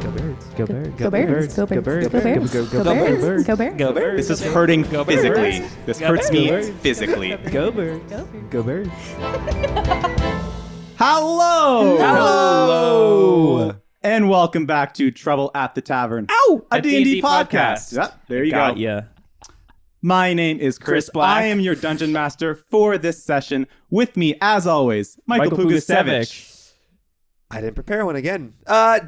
Go birds. Go birds. Go birds. Go birds. Go birds. Go birds. Go birds. Go birds. This is hurting physically. This hurts me physically. Go birds. Go birds. Hello! Hello! And welcome back to Trouble at the Tavern. Ow! A D&D podcast. Yep, there you go. Got ya. My name is Chris Black. I am your dungeon master for this session. With me, as always, Michael Pugasevich. I didn't prepare one again.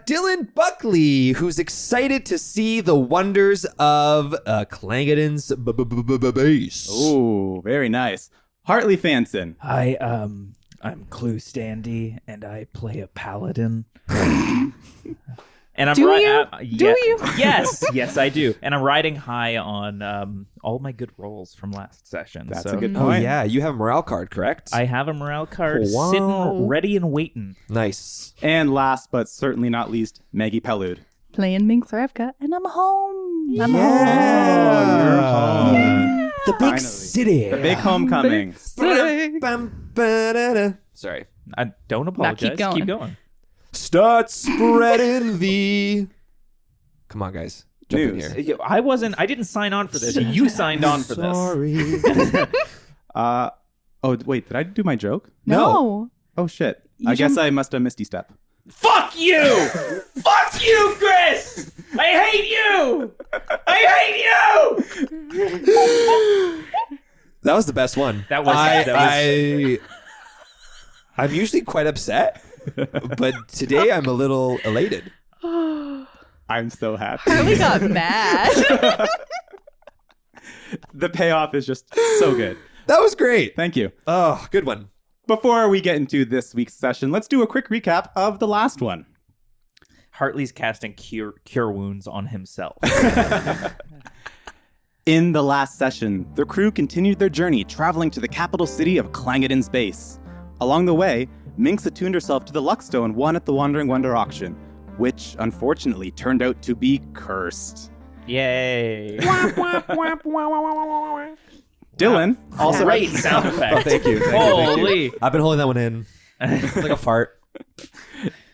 Dillon Buckley, who's excited to see the wonders of Clangeddin's base. Oh, very nice. Hartley Fanson. Hi, I'm Clue Standy, and I play a paladin. And I'm Do you? Do you? Yes, I do. And I'm riding high on all my good rolls from last session. That's so a good Oh, point. yeah. You have a morale card, correct? I have a morale card Wow. sitting ready and waiting. Nice. And last but certainly not least, Maggie Pellude. Playing Minx Ravka, and I'm home. I'm Oh, you're home. The big Finally. city. The big homecoming. home. Sorry. I don't apologize. keep Keep going. going. Start spreading the... Come on, guys. Jump in News. here. I didn't sign on for this. You signed on for this. Sorry. Oh, wait, did I do my joke? No. Oh, shit. You I guess jumped- I must have Misty Step. Fuck you! Fuck you, Chris! I hate you! I hate you! That was the best one. That was- I'm usually quite upset, but today I'm a little elated. I'm so happy. Harley got mad. The payoff is just so good. That was great. Thank you. Oh, good one. Before we get into this week's session, let's do a quick recap of the last one. Hartley's casting cure wounds on himself. In the last session, the crew continued their journey traveling to the capital city of Clangeddin's base. Along the way, Minx attuned herself to the Luckstone won at the Wandering Wonder auction, which unfortunately turned out to be cursed. Yay. Dylan also Great sound effect. Oh, thank you. Holy. I've been holding that one in. It's like a fart.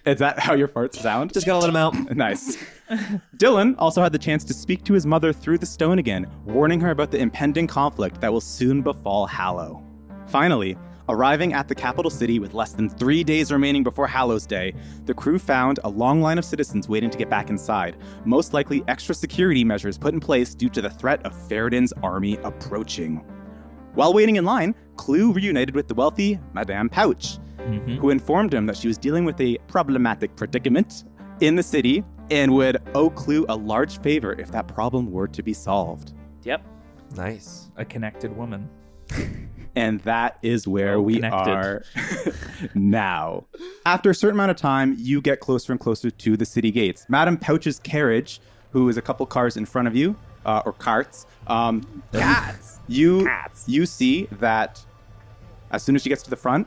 Is that how your farts sound? Just gotta let him out. Nice. Dylan also had the chance to speak to his mother through the stone again, warning her about the impending conflict that will soon befall Hallow. Finally, arriving at the capital city with less than 3 days remaining before Hallow's Day, the crew found a long line of citizens waiting to get back inside, most likely extra security measures put in place due to the threat of Faradin's army approaching. While waiting in line, Clue reunited with the wealthy Madame Pouch, who informed him that she was dealing with a problematic predicament in the city and would owe Clue a large favor if that problem were to be solved. Yep. Nice. A connected woman. And that is where we connected. are now. After a certain amount of time, you get closer and closer to the city gates. Madame Pouch's carriage, who is a couple cars in front of you, or carts. Cats. You see that as soon as she gets to the front,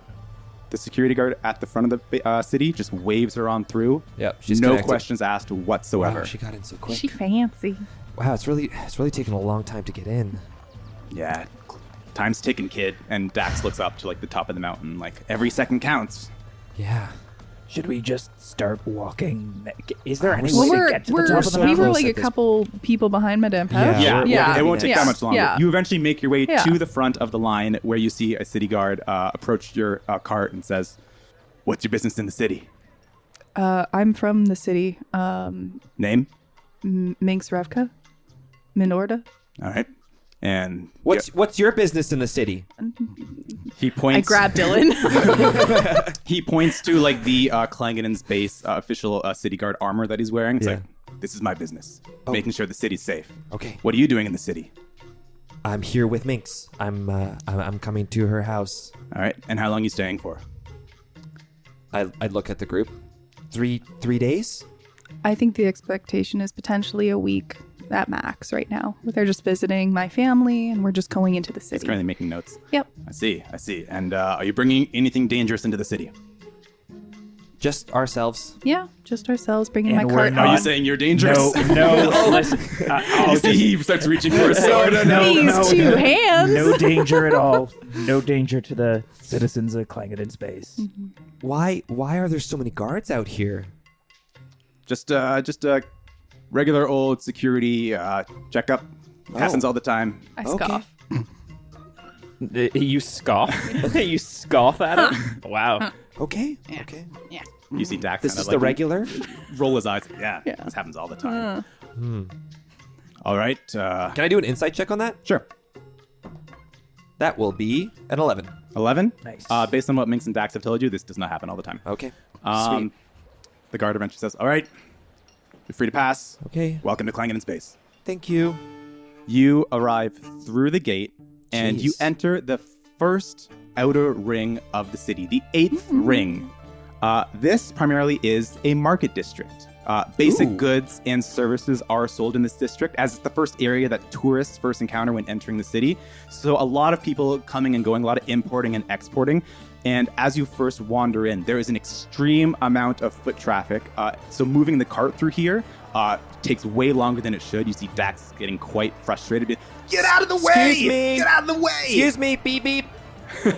the security guard at the front of the city just waves her on through. Yep. She's no connected. questions asked whatsoever. Wow, she got in so quick. She fancy. Wow, it's really taken a long time to get in. Yeah, time's ticking, kid. And Dax looks up to like the top of the mountain, like every second counts. Yeah. Should we just start walking? Is there any Well, way to get to the top of the we mountain? were close like at a this couple people behind Madame Pouch. It won't take that much longer. Yeah. You eventually make your way Yeah. to the front of the line where you see a city guard approach your cart and says, "What's your business in the city? I'm from the city. Name? Minx Ravka. Minorda. All right." And What's your business in the city? he I points. grabbed Dillon. He points to like the Clangeddin's base official city guard armor that he's wearing. It's Yeah. like, "This is my business, making sure the city's safe." Okay. What are you doing in the city? I'm here with Minx. I'm coming to her house. All right. And how long are you staying for? I look at the group. Three days? I think the expectation is potentially a week at max right now. They're just visiting my family, and we're just going into the He's city. currently making notes. Yep. I see. And are you bringing anything dangerous into the city? Just ourselves. Yeah, just ourselves bringing And my we're cart. not- Are you saying you're dangerous? No, listen. You see, he starts reaching for a sword. These two hands. No danger at all. No danger to the citizens of Clangeddin's base. Why are there so many guards out here? Just a regular old security checkup. Happens all the time. I Okay. scoff. You scoff? You scoff at it? Wow. Okay. Yeah. Okay. Yeah. You see Dax This kind is of the like regular. roll his eyes. Yeah, Yeah. this happens all the time. All right. Can I do an insight check on that? Sure. That will be an 11. 11? Nice. Based on what Minx and Dax have told you, this does not happen all the time. Okay. Sweet. The guard eventually says, all right, you're free to pass. Okay. Welcome to Clangeddin space. Thank you. You arrive through the gate, and you Jeez. enter the first outer ring of the city, the 8th ring. This primarily is a market district. Basic Ooh. goods and services are sold in this district, as it's the first area that tourists first encounter when entering the city. So a lot of people coming and going, a lot of importing and exporting. And as you first wander in, there is an extreme amount of foot traffic. So moving the cart through here takes way longer than it should. You see Dax getting quite frustrated. Get out of the way! Excuse me. Get out of the way! Excuse me. Beep beep.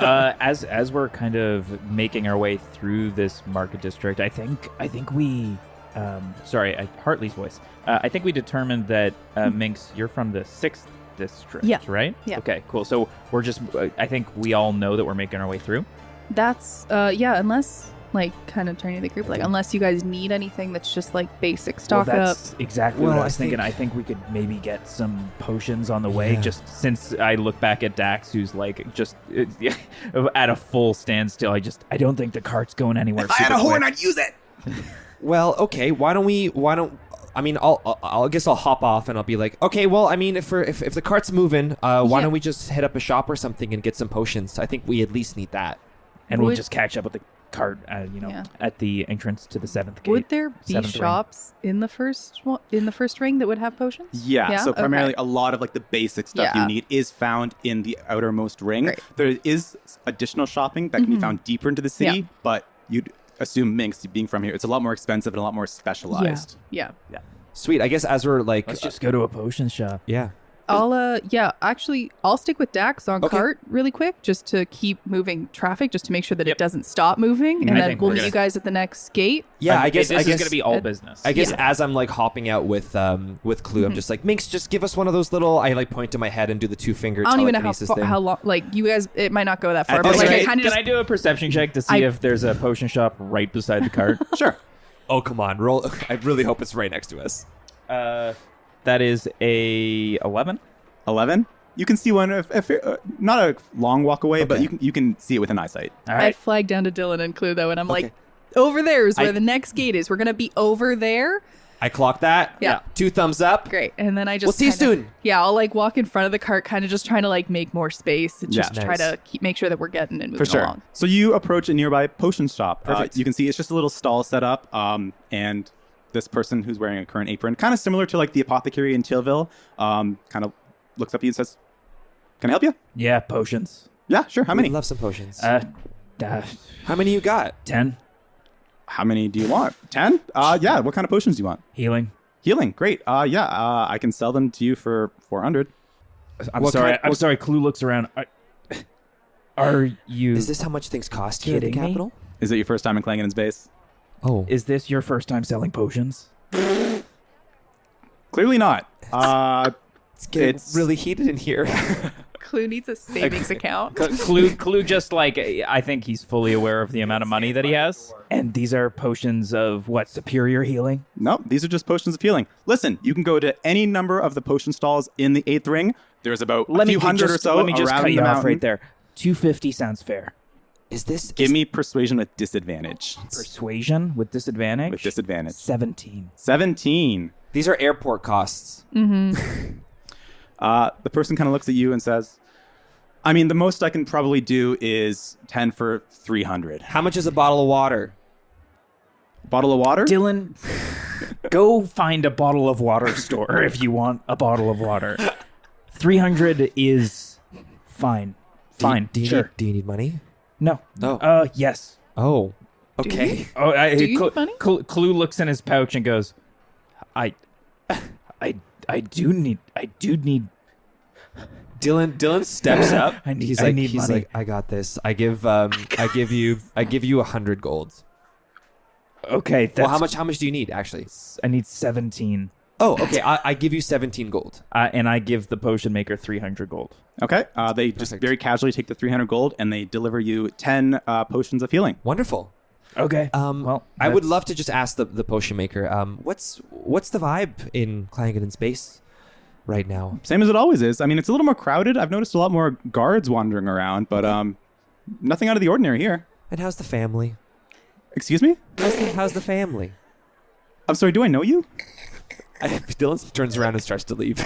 As we're kind of making our way through this market district, I think we Hartley's voice. I think we determined that Minx, you're from the 6th district, Yeah. right? Yeah. Okay, cool. So we're just I think we all know that we're making our way through. That's unless like kind of turning the group, like unless you guys need anything that's just like basic stock up. That's exactly what Well, I was I thinking. think- I think we could maybe get some potions on the way, Yeah. just since I look back at Dax, who's like just at a full standstill. I don't think the cart's going anywhere. If I had a super horn, quick. I'd use it! Well, okay. I mean, I guess I'll hop off and I'll be like, okay. Well, I mean, if the cart's moving, why Yeah. don't we just hit up a shop or something and get some potions? I think we at least need that. And we'll Would- just catch up with the cart, Yeah. at the entrance to the 7th gate. Would there be 7th ring. shops in the first ring that would have potions? Yeah, so Okay. primarily a lot of like the basic stuff Yeah. you need is found in the outermost ring. Great. There is additional shopping that can be found deeper into the city, Yeah. but you'd assume Minx, being from here, it's a lot more expensive and a lot more specialized. Yeah. Sweet. I guess as we're like, Let's just go to a potion shop. yeah. I'll stick with Dax on Okay. cart really quick just to keep moving traffic, just to make sure that it doesn't stop moving, and I then think we'll we're meet gonna- you guys at the next gate. Yeah, I guess this is gonna be all business. I guess Yeah. as I'm like hopping out with Clue, I'm just like, Minx, just give us one of those little. I like point to my head and do the 2-finger I don't even know telekinesis how thing. long. Like you guys, it might not go that far, At but this like rate- I kind of Can just I do a perception check to see if there's a potion shop right beside the cart? Sure. Oh come on, roll! I really hope it's right next to us. That is a 11. 11. You can see one, if not a long walk away, but Okay. you can see it with an eyesight. All I right. flag down to Dillon and Clue though, and I'm Okay. like, over there is where I- the next gate is. We're gonna be over there. I clock that. Yeah. 2 thumbs up. Great, and then I just We'll see you kinda- soon. Yeah, I'll like walk in front of the cart, kind of just trying to like make more space and just Yeah. try Nice. to make sure that we're getting and moving For sure. along. So you approach a nearby potion shop. Perfect. You can see it's just a little stall set up, and this person who's wearing a current apron, kind of similar to like the apothecary in Tealville, kind of looks up at you and says, "Can I help you?" Yeah, potions. Yeah, sure. How many? We'd love some potions. Uh, How many you got? 10 How many do you want? 10? Yeah. What kind of potions do you want? healing. Healing. Great. I can sell them to you for 400. I'm What sorry. kind- I'm sorry. Clue looks around. Are you? Is this how much things cost here at the Kidding me? capital? Is it your first time in Clangeddin's base? Oh, Is this your first time selling potions? Clearly not. it's getting it's- really heated in here. Clue needs a savings account. Clue just like I think he's fully aware of the amount of money that he has. And these are potions of what, superior healing? No, these are just potions of healing. Listen, you can go to any number of the potion stalls in the 8th ring. There's about a few hundred or so Let me just around cut you the off mountain. right there. 250 sounds fair. Is this? Give me persuasion with disadvantage. Persuasion with disadvantage. With disadvantage. 17. 17. These are airport costs. The person kind of looks at you and says, I mean, the most I can probably do is 10 for 300. How much is a bottle of water? Bottle of water? Dylan, go find a bottle of water store if you want a bottle of water. 300 is fine. Fine. Do you sure. need money? No. Oh. Yes. Oh. Okay. Oh, Do you need money? Clue looks in his pouch and goes, I do need. Dillon steps up. I need- He's I like, need he's money. like, I got this. I give you 100 golds. Okay. Well, how much do you need, actually? I need 17. Oh, okay. I give you 17 gold. And I give the potion maker 300 gold. Okay. They just very casually take the 300 gold and they deliver you 10 potions of healing. Wonderful. Okay. Well, I would love to just ask the potion maker, what's the vibe in Clangeddin space right now? Same as it always is. I mean, it's a little more crowded. I've noticed a lot more guards wandering around, but nothing out of the ordinary here. And how's the family? Excuse me? How's the family? I'm sorry, do I know you? Dillon turns around and starts to leave.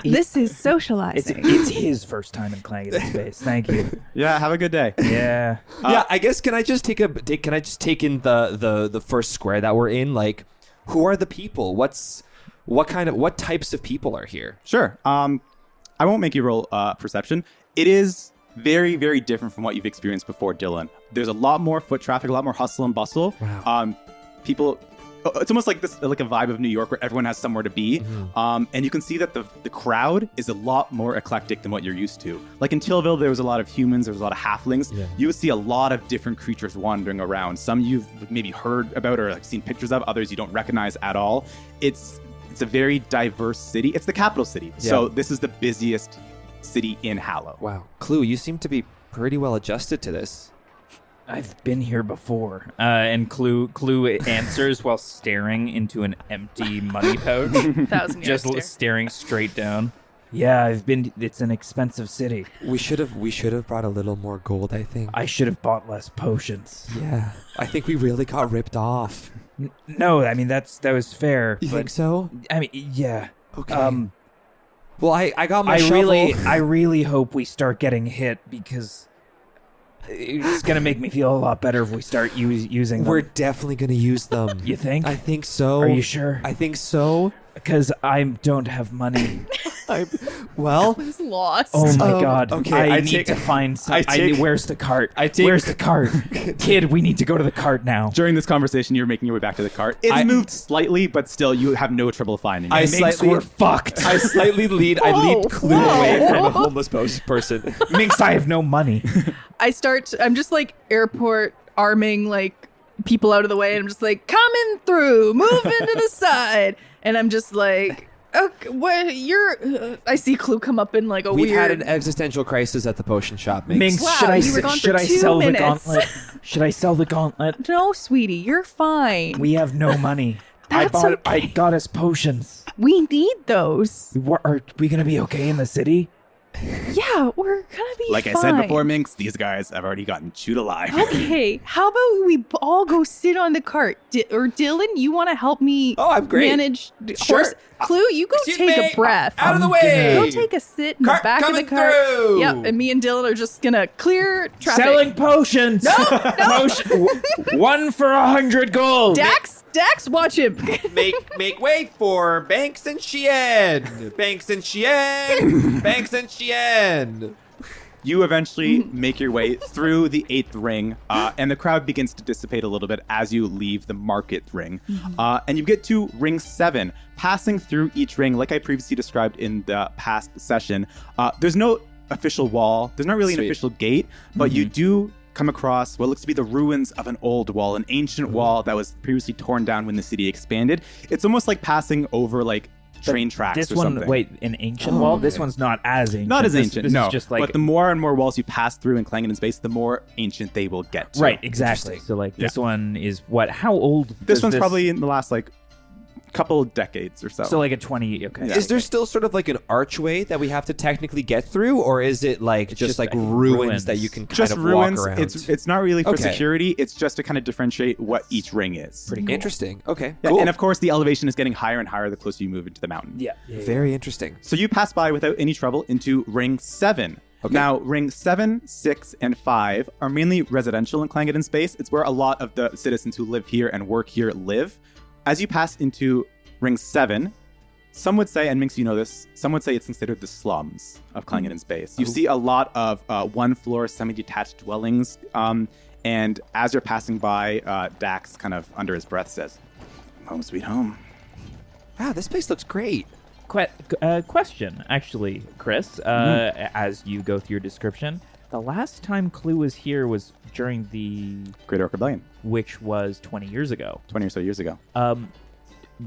This is socializing. It's his first time in Clangeddin space. Thank you. Yeah, have a good day. Yeah. Yeah, I guess can I just take in the first square that we're in? Like, who are the people? What types of people are here? Sure. I won't make you roll perception. It is very, very different from what you've experienced before, Dillon. There's a lot more foot traffic, a lot more hustle and bustle. Wow. People, it's almost like this, like a vibe of New York where everyone has somewhere to be. And you can see that the crowd is a lot more eclectic than what you're used to. Like in Tillville, there was a lot of humans, there was a lot of halflings. Yeah. You would see a lot of different creatures wandering around. Some you've maybe heard about or like seen pictures of, others you don't recognize at all. It's a very diverse city. It's the capital city. Yeah. So this is the busiest city in Hallow. Wow. Clue, you seem to be pretty well adjusted to this. I've been here before. And Clue answers while staring into an empty money pouch. 1,000 years Just stare. staring straight down. Yeah, I've been. It's an expensive city. We should have brought a little more gold, I think. I should have bought less potions. Yeah. I think we really got ripped off. No, I mean that was fair. You but, think so? I mean, yeah. Okay. Well, I got my shovel. I really hope we start getting hit because it's gonna make me feel a lot better if we start using them. We're definitely gonna use them. You think? I think so. Are you sure? I think so. Because I don't have money. Well, was lost. Oh my god. okay, I need to find some. Where's the cart? take- Where's the cart? Kid, we need to go to the cart now. During this conversation, you're making your way back to the cart. It's moved slightly, but still, you have no trouble finding it. Minx, we're fucked. I slightly lead Clue away from a homeless person. Minx, I have no money. I'm just like airport arming like people out of the way. And I'm just like, coming through, move into the side. And I'm just like, okay, what I see Clue come up in like a We've weird. had an existential crisis at the potion shop, Minx. Minx, Wow, should I you were gone for 2 sell the minutes. gauntlet? Should I sell the gauntlet? No, sweetie, you're fine. We have no money. That's I okay. got us potions. We need those. Are we gonna be okay in the city? Yeah, we're gonna be Like fine. I said before, Minx, these guys have already gotten chewed alive. Okay, how about we all go sit on the cart? Or Dillon, you want to help me Oh, I'm great. manage Sure. horse? Clue, you go Excuse take me. a breath. Out of the I'm way. Go take a sit in the Cart back of the coming cart. through. Yep, and me and Dillon are just gonna clear traffic. Selling potions. No. 1 for 100 gold. Dax, watch him. Make way for Banks and Sheehan. Banks and Sheehan. Banks and Sheehan. You eventually make your way through the 8th ring, and the crowd begins to dissipate a little bit as you leave the market ring. And you get to ring 7. Passing through each ring, like I previously described in the past session, there's no official wall. There's not really an Sweet. official gate, but you do come across what looks to be the ruins of an old wall, an ancient wall that was previously torn down when the city expanded. It's almost like passing over like train tracks This or one, something. wait, an ancient wall? This one's not as ancient. Not as This- ancient, this no. is just like but the more and more walls you pass through in Clangeddin space, the more ancient they will get to. right, exactly. So like this one is what? How old? This does one's probably in the last like couple decades or so. so like a 20. Okay. Yeah. Is there still sort of like an archway that we have to technically get through, or is it like just just like like ruins ruins. that you can kind just of ruins. walk around? It's not really for Okay. security. It's just to kind of differentiate what each ring is. Pretty cool. interesting. Okay, Yeah, cool. and of course, the elevation is getting higher and higher the closer you move into the mountain. Yeah. Very interesting. So you pass by without any trouble into ring 7. Okay. Now, ring 7, 6, and 5 are mainly residential in Clangeddin space. It's where a lot of the citizens who live here and work here live. As you pass into ring 7, some would say, and Minx, you know this, some would say it's considered the slums of Clangeddin space. You see a lot of one-floor, semi-detached dwellings, and as you're passing by, Dax kind of under his breath says, "Home sweet home." Wow, this place looks great. Question, actually, Chris. As you go through your description, The last time Clue was here was during the Great Orc Rebellion, which was 20 years ago. 20 or so years ago.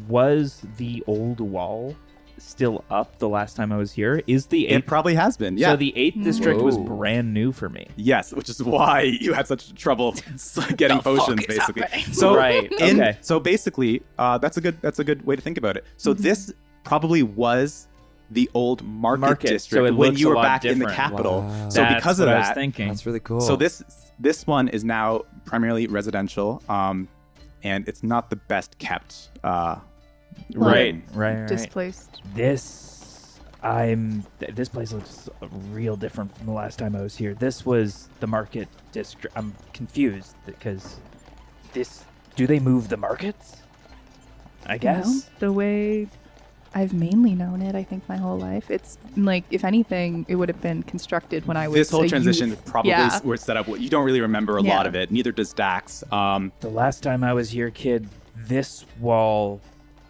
Was the old wall still up the last time I was here? Is the It probably has been, yeah. So the 8th district was Whoa. brand new for me. Yes, which is why you had such trouble getting potions, basically. happening? So Right, okay. So basically, that's a good way to think about it. So this probably was the old market So district it when looks you a were lot back in the different. capital. Wow. So That's because of what I was that, thinking. That's really cool. so this one is now primarily residential, and it's not the best kept. Right. Displaced. This place looks real different from the last time I was here. This was the market district. I'm confused because do they move the markets? I guess. No, the way I've mainly known it, I think my whole life, it's like, if anything, it would have been constructed when I was This whole a transition youth. probably Yeah. were set up. You don't really remember a Yeah. lot of it. Neither does Dax. The last time I was here, kid, this wall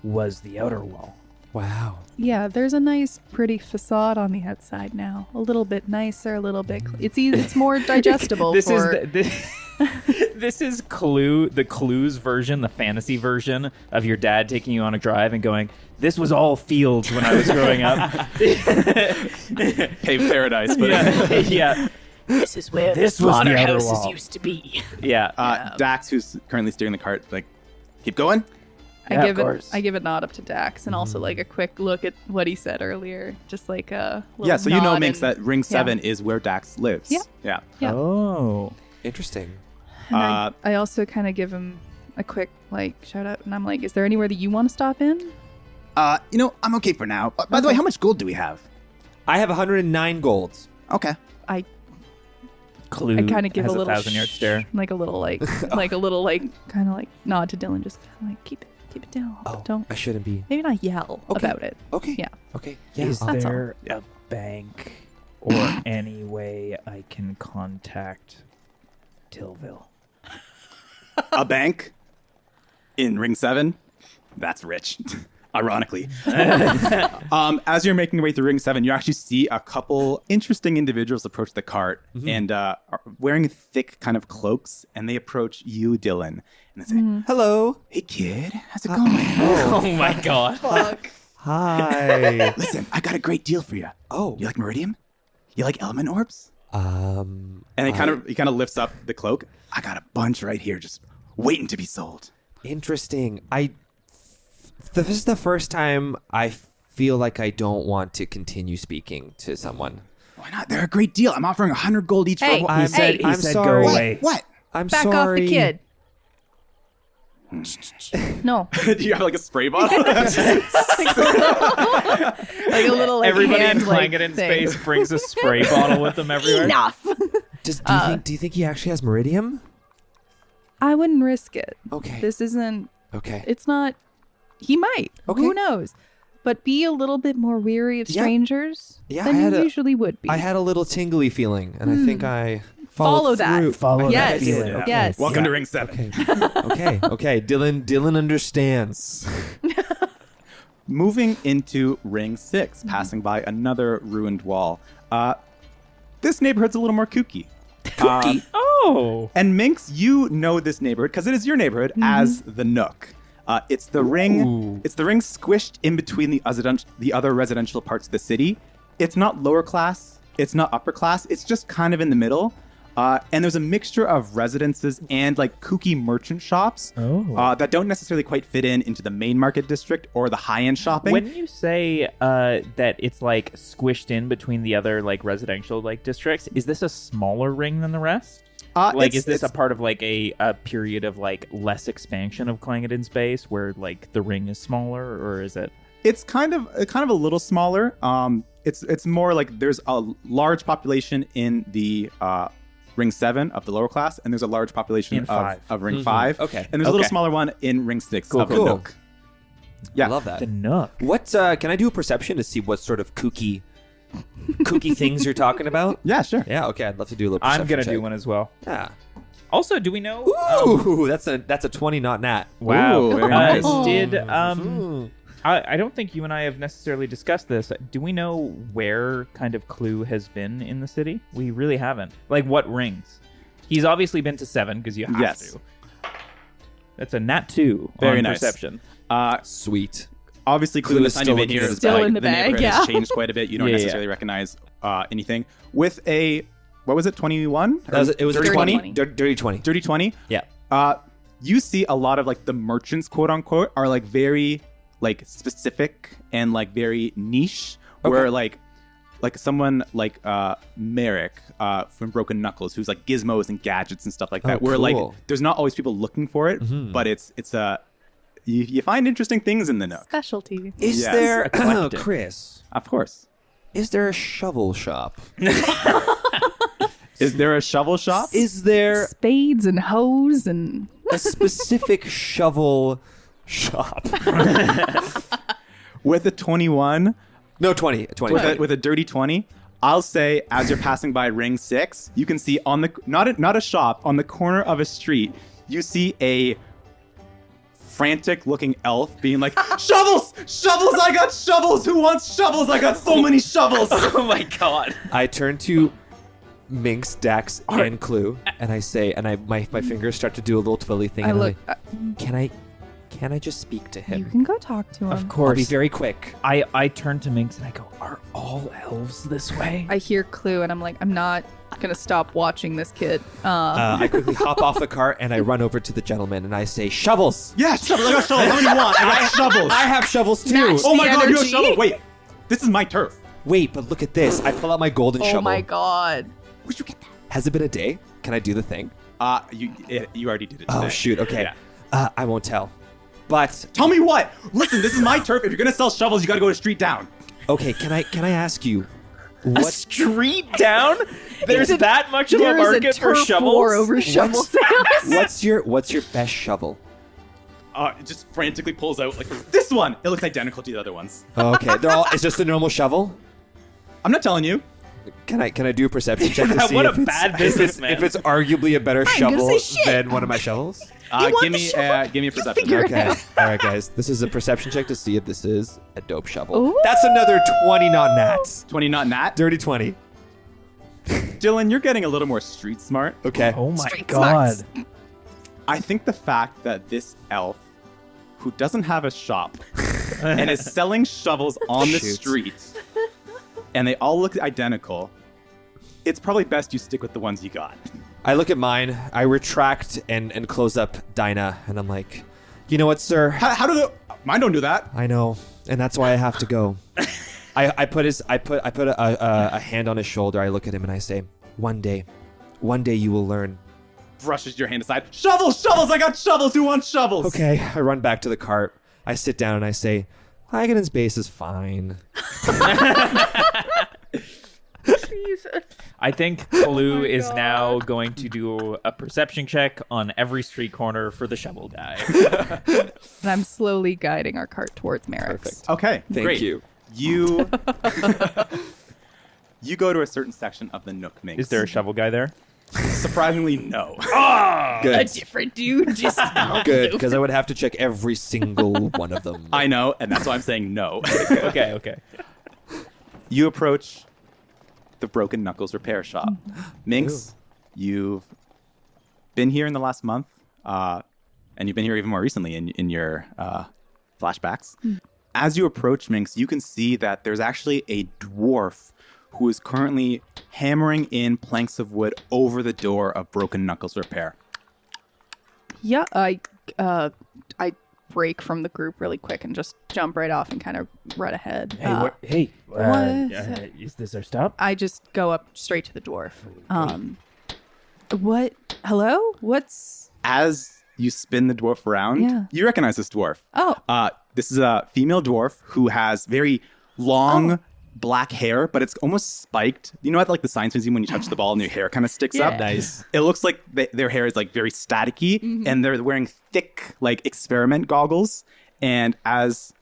was the outer wall. Wow. Yeah, there's a nice, pretty facade on the outside now. A little bit nicer, a little bit. It's easy. It's more digestible. This for, is this is Clue, the Clues version, the fantasy version of your dad taking you on a drive and going, "This was all fields when I was growing up." Paved paradise, but yeah. This is where This the was the outer slaughterhouses wall. used to be. Yeah. Dax, who's currently steering the cart, like, keep going. Yeah, of I course. give a nod up to Dax, and also like a quick look at what he said earlier, just like a little Yeah, so you know, nod Minx, and- that Ring 7 is where Dax lives. Yeah. Yeah. Yeah. Oh. Interesting. And I also kind of give him a quick like shout out, and I'm like, "Is there anywhere that you want to stop in?" I'm okay for now. By the way, how much gold do we have? I have 109 golds. Okay. Clue I kind of give has a little 1,000-yard stare. like a little like like a little like kind of like nod to Dillon, just kinda like keep it down. Oh, Don't I shouldn't be. maybe not yell Okay. about it. Okay. Yeah. Okay. Yeah. Is That's all. there a bank or any way I can contact Tillville? A bank in Ring 7? That's rich. Ironically. As you're making your way through Ring 7, you actually see a couple interesting individuals approach the cart and are wearing thick kind of cloaks, and they approach you, Dillon, and they say, Hello. "Hey, kid, how's it going?" Oh my god. Fuck. Hi. Listen, I got a great deal for you. Oh. You like Meridium? You like element orbs? Um. And he kind of lifts up the cloak. I got a bunch right here, just waiting to be sold. Interesting. This is the first time I feel like I don't want to continue speaking to someone. Why not? They're a great deal. I'm offering 100 gold each Hey, for I'm- He said, hey, he I'm said sorry. go away. What? I'm Back sorry. off the kid. No, Do you have like a spray bottle? like a little like Everybody in hand, like, Clangeddin thing. space brings a spray bottle with them everywhere. Enough. Do you think he actually has Meridium? I wouldn't risk it. Okay. This isn't. Okay. It's not. He might. Okay. Who knows? But be a little bit more weary of Yeah. strangers Yeah, than I had you a- usually would be. I had a little tingly feeling, and I think I Follow followed that. through. Follow Yes. that feeling. Okay. Yes. Welcome to Ring 7. Okay. Dylan understands. Moving into Ring 6, passing by another ruined wall. This neighborhood's a little more kooky. Kooky? Oh. And Minx, you know this neighborhood because it is your neighborhood as the Nook. It's the ring. Ooh. It's the ring squished in between the other residential parts of the city. It's not lower class. It's not upper class. It's just kind of in the middle. And there's a mixture of residences and like kooky merchant shops that don't necessarily quite fit into the main market district or the high-end shopping. When you say that it's like squished in between the other like residential like districts, is this a smaller ring than the rest? Like, is this a part of like a period of like less expansion of Clangeddin space where like the ring is smaller, or is it? It's kind of a little smaller. It's more like there's a large population in the Ring 7 of the lower class, and there's a large population In 5. of Ring 5. Okay. And there's a little Okay. smaller one in Ring 6 Cool, of the cool. Nook. Yeah. I love that. The Nook. What can I do a perception to see what sort of kooky things you're talking about? Yeah, sure. Yeah, okay, I'd love to do a little perception I'm gonna check. do one as well. Yeah. Also, do we know? Ooh, that's a 20, not nat. Wow. Ooh, very nice. Did Mm. I don't think you and I have necessarily discussed this. Do we know where kind of Clue has been in the city? We really haven't. Like, what rings? He's obviously been to 7 because you have to. That's a nat 2 Very on nice. Perception. Sweet. Obviously, Clue is still in here. Still in the bag, neighborhood yeah. has changed quite a bit. You don't necessarily recognize anything. With a, what was it, 21? It was Dirty a 20. 20. Dirty 20. Dirty 20? Yeah. You see a lot of like the merchants, quote unquote, are like very like specific and like very niche. Where like someone like Merrick from Broken Knuckles, who's like gizmos and gadgets and stuff like that. Where like there's not always people looking for it, but it's you find interesting things in the nook. Specialty. Is Yes. there, Eclectic. Chris, Of course. is there a shovel shop? Is there a shovel shop? Is there Spades and hoes and a specific shovel shop? With a 21, No, 20. 20. with a dirty 20, I'll say as you're passing by ring 6, you can see on the not a shop, on the corner of a street, you see a frantic looking elf being like, shovels, I got shovels, who wants shovels? I got so many shovels. Oh my god. I turn to Minx, Dax, and Clue, and I say, and my fingers start to do a little twirly thing. I and look. I'm like, can I just speak to You him? can go talk to him. Of I'll be course. very quick. I turn to Minx and I go, are all elves this way? I hear Clue and I'm like, I'm not gonna stop watching this kid. I quickly hop off the cart and I run over to the gentleman and I say, shovels. Yeah, shovels, I got shovels. How many you want? I got shovels. I have shovels too. Match Oh my the god, you have energy. shovels. Wait, this is my turf. Wait, but look at this. I pull out my golden Oh shovel. my god. Where'd you get that? Has it been a day? Can I do the thing? You already did it today. Oh, shoot. Okay. Yeah. I won't tell. But, Tell me what? Listen, this is my turf. If you're gonna sell shovels, you gotta go to street down. okay, can I ask you, A what street down? There's It's a- that much of a There's market for turf shovels? war over shovel sales. what's your best shovel? It just frantically pulls out like this one. It looks identical to the other ones. Oh, okay, it's just a normal shovel. I'm not telling you. Can I do a perception check to see What a if it's, bad if it's businessman. if it's arguably a better gonna shovel say shit. than one of my shovels? want Give the me shovel? give me a perception. figure it Okay. out. All right, guys. This is a perception check to see if this is a dope shovel. Ooh. That's another 20 not nats. 20 not nat. Dirty 20. Dylan, you're getting a little more street smart. Okay. Oh my Street god. smarts. I think the fact that this elf, who doesn't have a shop, and is selling shovels on the Shoot. street, and they all look identical, it's probably best you stick with the ones you got. I look at mine. I retract and close up Dinah, and I'm like, you know what, sir? How do the mine don't do that? I know, and that's why I have to go. I put a hand on his shoulder. I look at him and I say, one day you will learn. Brushes your hand aside. Shovels, I got shovels. Who wants shovels? Okay, I run back to the cart. I sit down and I say, Clangeddin's base is fine. Jesus. I think Clue Oh my is God. now going to do a perception check on every street corner for the shovel guy. And I'm slowly guiding our cart towards Merrick's. Perfect. Okay, Thank great. you. You you go to a certain section of the Nook, Minx. Is there a shovel guy there? Surprisingly, no. A Good. different dude just Good, because I would have to check every single one of them. I know, and that's why I'm saying no. Okay. You approach the Broken Knuckles repair shop. Minx, you've been here in the last month, and you've been here even more recently in your flashbacks. As you approach Minx, you can see that there's actually a dwarf who is currently hammering in planks of wood over the door of Broken Knuckles repair. Yeah, I break from the group really quick and just jump right off and kind of run ahead. Is this our stop? I just go up straight to the dwarf. What? Hello? What's? As you spin the dwarf around, Yeah. you recognize this dwarf. Oh, This is a female dwarf who has very long black hair, but it's almost spiked. You know at like the science museum when you touch the ball and your hair kind of sticks Yeah. up? Nice. It looks like their hair is like very staticky, and they're wearing thick like experiment goggles. And as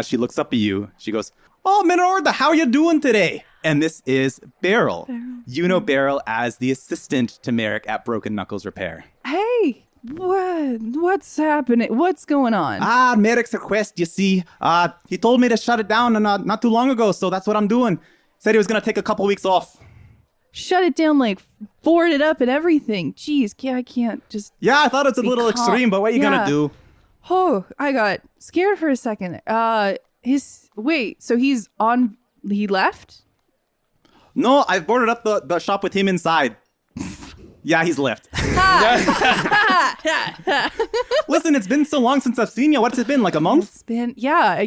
she looks up at you, she goes, "Oh, Minorda, how you doing today?" And this is Beryl. You know Beryl as the assistant to Merrick at Broken Knuckles Repair. hey, What's happening? What's going on? Merrick's request, you see. He told me to shut it down not too long ago, so that's what I'm doing. Said he was going to take a couple weeks off. Shut it down, like board it up and everything. Jeez, I can't just. Yeah, I thought it's a little extreme, but what are you going to do? Oh, I got scared for a second. So he left? No, I've boarded up the shop with him inside. Yeah, he's left. Listen, it's been so long since I've seen you. What's it been, like a month? It's been, I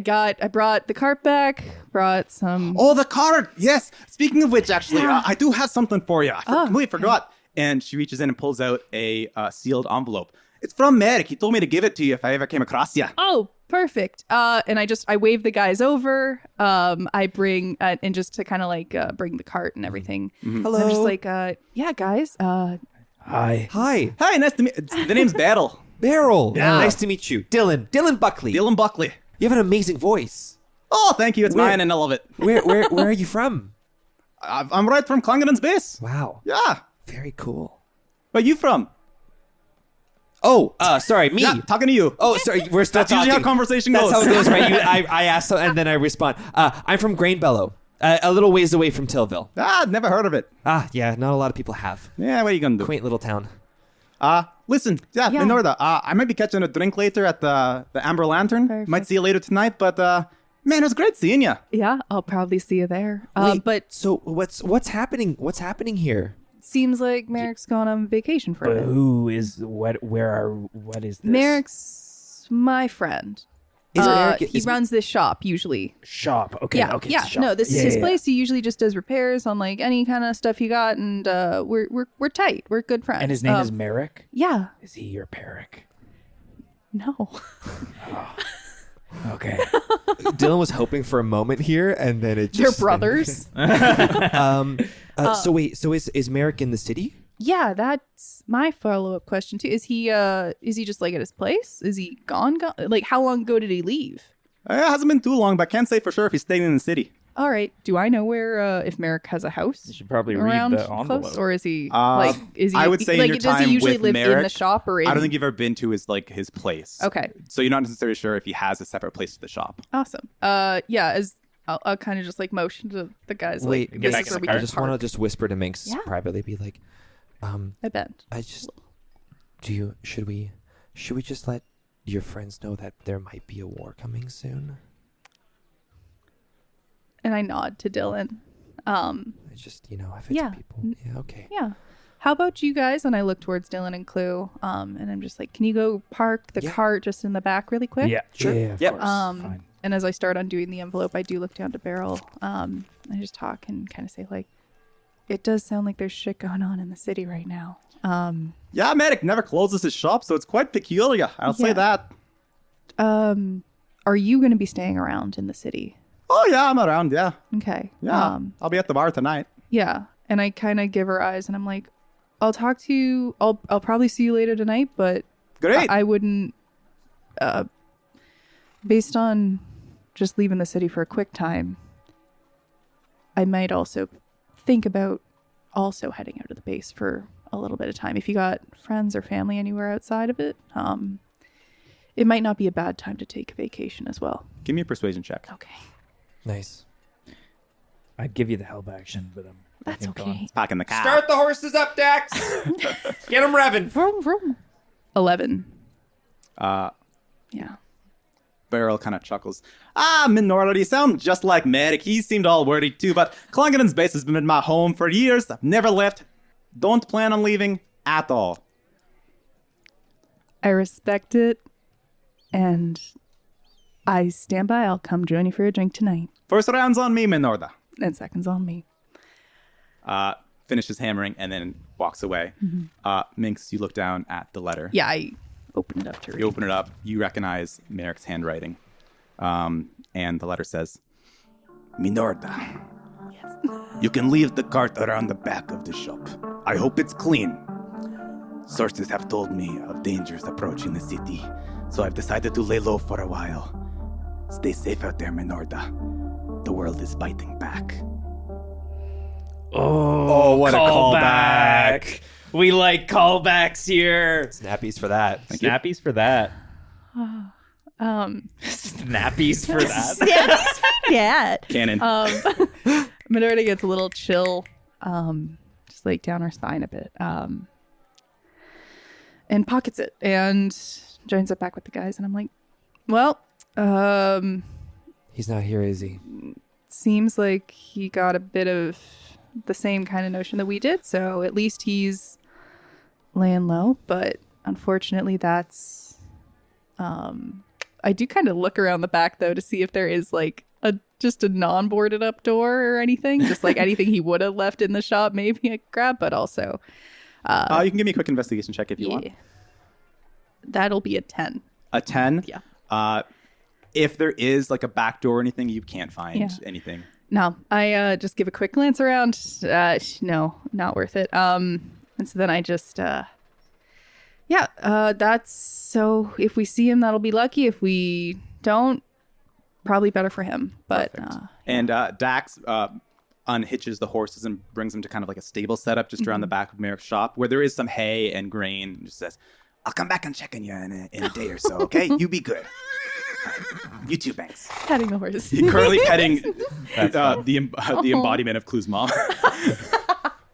brought the cart back, brought some. Oh, the cart. Yes. Speaking of which, actually, I do have something for you. I completely forgot. And she reaches in and pulls out a sealed envelope. It's from Merrick. He told me to give it to you if I ever came across you. Oh, perfect. And I wave the guys over. I bring, and just to kind of like bring the cart and everything. Hello. And I'm just like, yeah, guys. Hi. Hi. Hi, nice to meet you. The name's Battle. Beryl. Yeah. Nice to meet you. Dillon Buckley. Dillon Buckley. You have an amazing voice. Oh, thank you. It's mine and I love it. Where are you from? I'm right from Clangeddin's base. Wow. Yeah. Very cool. Where you from? Oh, sorry, me. Yeah, talking to you. Oh, sorry, we're still That's talking. usually how conversation goes. That's how it goes, right? I ask, and then I respond. I'm from Grainbellow, a little ways away from Tillville. Never heard of it. Yeah, not a lot of people have. Yeah, what are you gonna do? Quaint little town. Listen, Minorda, I might be catching a drink later at the Amber Lantern. Perfect. Might see you later tonight, but man, it was great seeing you. Yeah, I'll probably see you there. Wait, But so what's happening? What's happening here? seems like Merrick's gone on vacation for a bit. What is this? Merrick's my friend. He runs this shop usually. Shop. Okay. Yeah, Okay. yeah. shop. No, this is his place. He usually just does repairs on like any kind of stuff he got, and we're tight. We're good friends. And his name is Merrick? Yeah. Is he your Perrick? No. Okay. Dillon was hoping for a moment here, and then it They're just brothers. So wait, so is Merrick in the city? Yeah, that's my follow-up question too. Is he just like at his place? Is he gone? Like how long ago did he leave? It hasn't been too long, but I can't say for sure if he's staying in the city. All right. Do I know where if Merrick has a house? You should probably around read the envelope. close, or is he is he? I would say like in your does time he usually with live Merrick, in the shop or in? I don't think you've ever been to his place. Okay. So you're not necessarily sure if he has a separate place to the shop. Awesome. Yeah. As I'll kind of just like motion to the guys. Wait, like, get this back is in where the we car. I can just want to park. just whisper to Minx Yeah. privately, be like, I bet. should we just let your friends know that there might be a war coming soon? And I nod to Dillon. It's just, if it's Yeah. people. Yeah, okay. Yeah. How about you guys? And I look towards Dillon and Clue. And I'm just like, can you go park the Yeah. cart just in the back really quick? Yeah. Sure. Yeah. Of Yep. course. Fine. And as I start undoing the envelope, I do look down to Beryl. I just talk and kind of say like, it does sound like there's shit going on in the city right now. Yeah, Merrick never closes his shop, so it's quite peculiar. I'll say that. Are you going to be staying around in the city? Oh yeah, I'm around. Yeah, Okay. yeah. I'll be at the bar tonight. Yeah. And I kind of give her eyes and I'm like, I'll talk to you. I'll probably see you later tonight, but Great. I wouldn't, based on just leaving the city for a quick time, I might also think about also heading out of the base for a little bit of time. If you got friends or family anywhere outside of it, it might not be a bad time to take a vacation as well. Give me a persuasion check. Okay. Nice. I'd give you the help action, but That's okay. Packing the car. Start the horses up, Dax. Get them revving. Vroom, vroom. 11. Uh, Yeah. Beryl kind of chuckles. Minority, you sound just like Merrick. He seemed all wordy too, but Clangeddin's base has been my home for years. I've never left. Don't plan on leaving at all. I respect it, and I stand by. I'll come join you for a drink tonight. First round's on me, Minorda. And seconds on me. Finishes hammering and then walks away. Minx, you look down at the letter. Yeah, I open it up to read. You open it up. You recognize Merrick's handwriting. And the letter says, Minorda, you can leave the cart around the back of the shop. I hope it's clean. Sources have told me of dangers approaching the city, so I've decided to lay low for a while. Stay safe out there, Minorda. The world is biting back. Oh, what a callback. We like callbacks here. Snappies for that. Snappies for that. Um, Snappies for that. Snappies for that. Canon. Minority gets a little chill, just like down her spine a bit, and pockets it and joins it back with the guys. And I'm like, well, He's not here, is he? seems like he got a bit of the same kind of notion that we did. So at least he's laying low. But unfortunately, that's, I do kind of look around the back though to see if there is like just a non-boarded up door or anything, just like anything he would have left in the shop, maybe I grab, but also You can give me a quick investigation check if you want. That'll be a 10. A 10? Yeah. If there is like a back door or anything, you can't find Yeah. anything. No, I just give a quick glance around. No, not worth it. And so then I just that's so if we see him, that'll be lucky. If we don't, probably better for him. But And Dax unhitches the horses and brings them to kind of like a stable setup just around the back of Merrick's shop where there is some hay and grain. And just says, I'll come back and check on you in a day or so, okay? You be good. You too, Banks. petting the horse. Currently petting the embodiment of Clue's mom.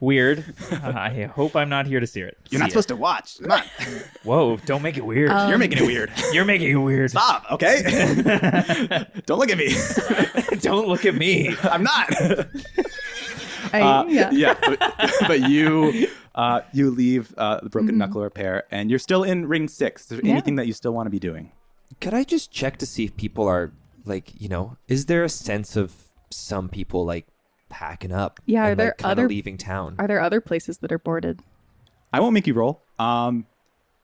Weird. I hope I'm not here to see it. You're not supposed to watch. Come on. Whoa, don't make it weird. You're making it weird. You're making it weird. Stop, okay? Don't look at me. Don't look at me. I'm not. Yeah. But you leave the Broken Knuckle repair, and you're still in Ring 6. Is there anything that you still want to be doing? Could I just check to see if people are like, is there a sense of some people like packing up? Yeah, are and, there like, kinda other leaving town? Are there other places that are boarded? I won't make you roll.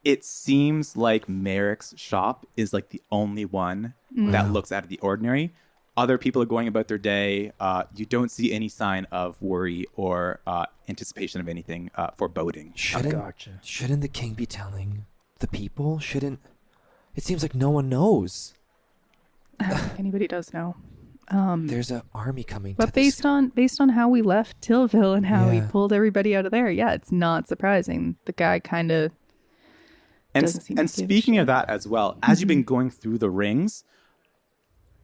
It seems like Merrick's shop is like the only one that looks out of the ordinary. Other people are going about their day. You don't see any sign of worry or anticipation of anything foreboding. Shouldn't the king be telling the people? It seems like no one knows. I don't think anybody does know. There's an army coming. But based on how we left Tillville and how we pulled everybody out of there, it's not surprising. The guy kind of doesn't seem to And give a speaking shit. of that as well, as you've been going through the rings,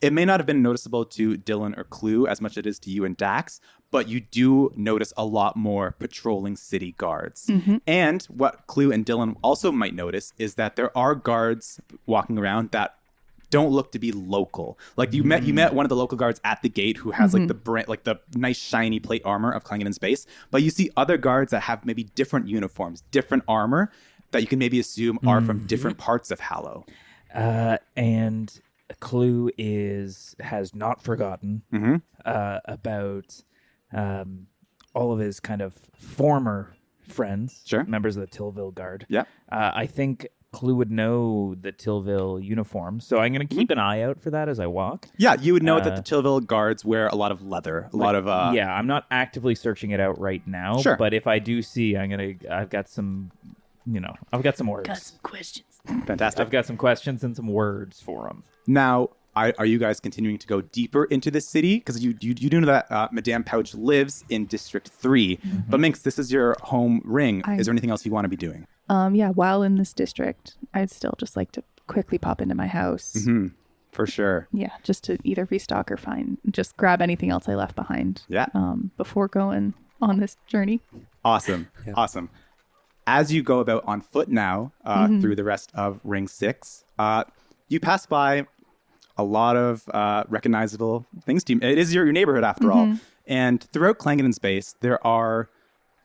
it may not have been noticeable to Dillon or Clue as much as it is to you and Dax, but you do notice a lot more patrolling city guards. And what Clue and Dillon also might notice is that there are guards walking around that don't look to be local. Like you met one of the local guards at the gate who has like the nice shiny plate armor of Clangeddin's base, but you see other guards that have maybe different uniforms, different armor that you can maybe assume are from different parts of Hallow. And Clue has not forgotten about all of his kind of former friends, members of the Tillville Guard. Yeah. I think Clue would know the Tillville uniform, so I'm going to keep an eye out for that as I walk. Yeah, you would know that the Tillville guards wear a lot of leather, Yeah, I'm not actively searching it out right now, but if I do see, I've got some words. Got some questions. Fantastic. I've got some questions and some words for them. Now, are you guys continuing to go deeper into the city? Because you do know that Madame Pouch lives in District 3. But Minx, this is your home ring. Is there anything else you want to be doing? While in this district, I'd still just like to quickly pop into my house. For sure. Yeah, just to either restock or just grab anything else I left behind. Yeah. Before going on this journey. Awesome. Yeah. Awesome. As you go about on foot now through the rest of Ring 6, you pass by a lot of recognizable things to you. It is your neighborhood after all. And throughout Clangeddin's base, there are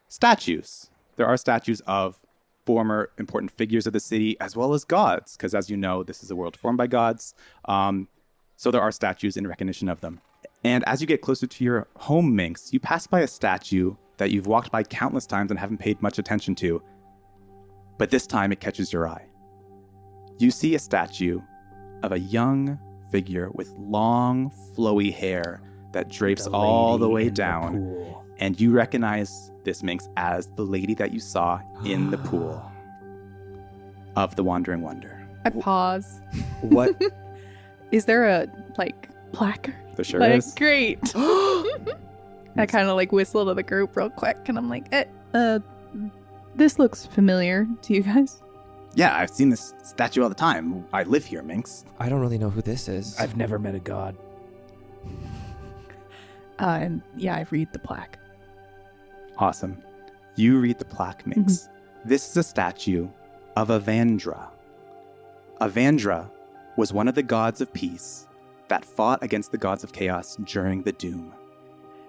statues. There are statues of former important figures of the city as well as gods, because as you know, this is a world formed by gods. So there are statues in recognition of them. And as you get closer to your home, Minx, you pass by a statue that you've walked by countless times and haven't paid much attention to. But this time it catches your eye. You see a statue of a young figure with long, flowy hair that drapes all the way down. And you recognize this, Minx, as the lady that you saw in the pool of the Wandering Wonder. I pause. What? Is there a placard? There sure is. Great. I kind of whistle to the group real quick, and I'm like, This looks familiar to you guys. Yeah, I've seen this statue all the time. I live here, Minx. I don't really know who this is. I've never met a god. And yeah, I read the plaque. Awesome. You read the plaque, Minx. This is a statue of Avandra. Avandra was one of the gods of peace that fought against the gods of chaos during the Doom.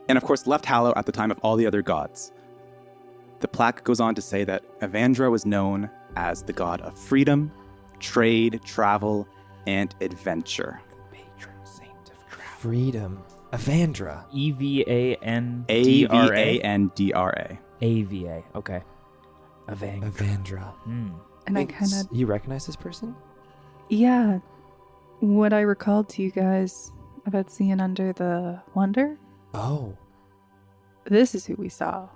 And of course, left Hallow at the time of all the other gods. The plaque goes on to say that Avandra was known as the god of freedom, trade, travel, and adventure. Patron saint of travel. Freedom. Avandra. Evandra. Avandra. Ava. Okay. Avandra. Avandra. And I kind of... You recognize this person? Yeah. What I recalled to you guys about seeing under the wonder, Oh. this is who we saw.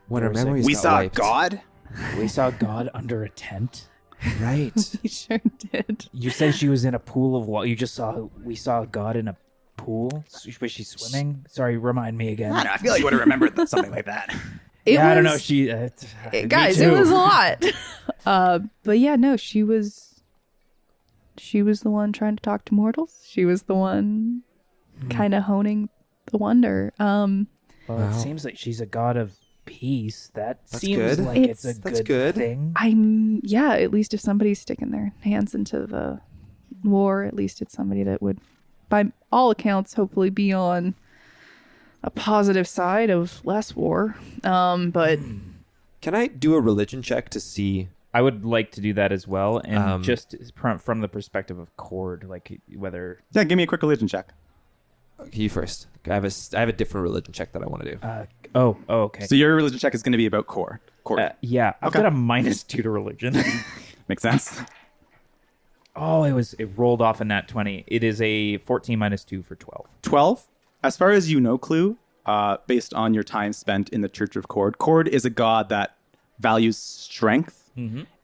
When our there was a- memories We got saw wiped. God? We saw God under a tent. Right. We sure did. You said she was in a pool of water. We saw God in a pool. Was she swimming? Sorry, remind me again. I don't know, I feel like you would have remembered something like that. I don't know. She, guys, me it too. was a lot. But yeah, no, she was the one trying to talk to mortals. She was the one kind of honing the wonder. Well, Wow. it seems like she's a god of peace. That That's seems good. like it's a That's good, good. thing. At least if somebody's sticking their hands into the war, at least it's somebody that would, by all accounts, hopefully be on a positive side of less war. But Can I do a religion check to see? I would like to do that as well, and Um, just from the perspective of Cord, like whether Yeah, give me a quick religion check. Okay, you first. I have a different religion check that I want to do. okay. So your religion check is going to be about core. Yeah, I've Okay. got a -2 to religion. Makes sense? It rolled off in that 20. It is a 14 -2 for 12. 12. As far as you know, Clue, based on your time spent in the Church of Cord, Cord is a god that values strength,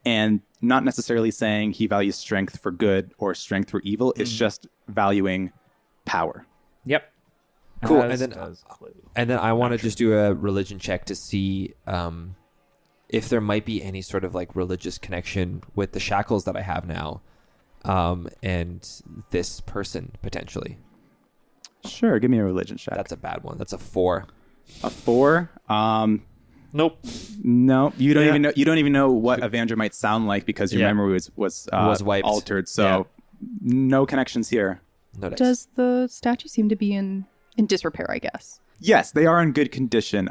and not necessarily saying he values strength for good or strength for evil. It's just valuing power. Yep. Cool, As and then- does Clue. And then I want to just do a religion check to see if there might be any sort of like religious connection with the shackles that I have now, and this person potentially. Sure, give me a religion check. That's a bad one. That's a 4. a 4. Nope. No, you don't Yeah. even know. You don't even know what Avandra might sound like because your Yeah. memory was wiped. altered. So no connections here. No dice. does the statue seem to be in disrepair, I guess? Yes, they are in good condition.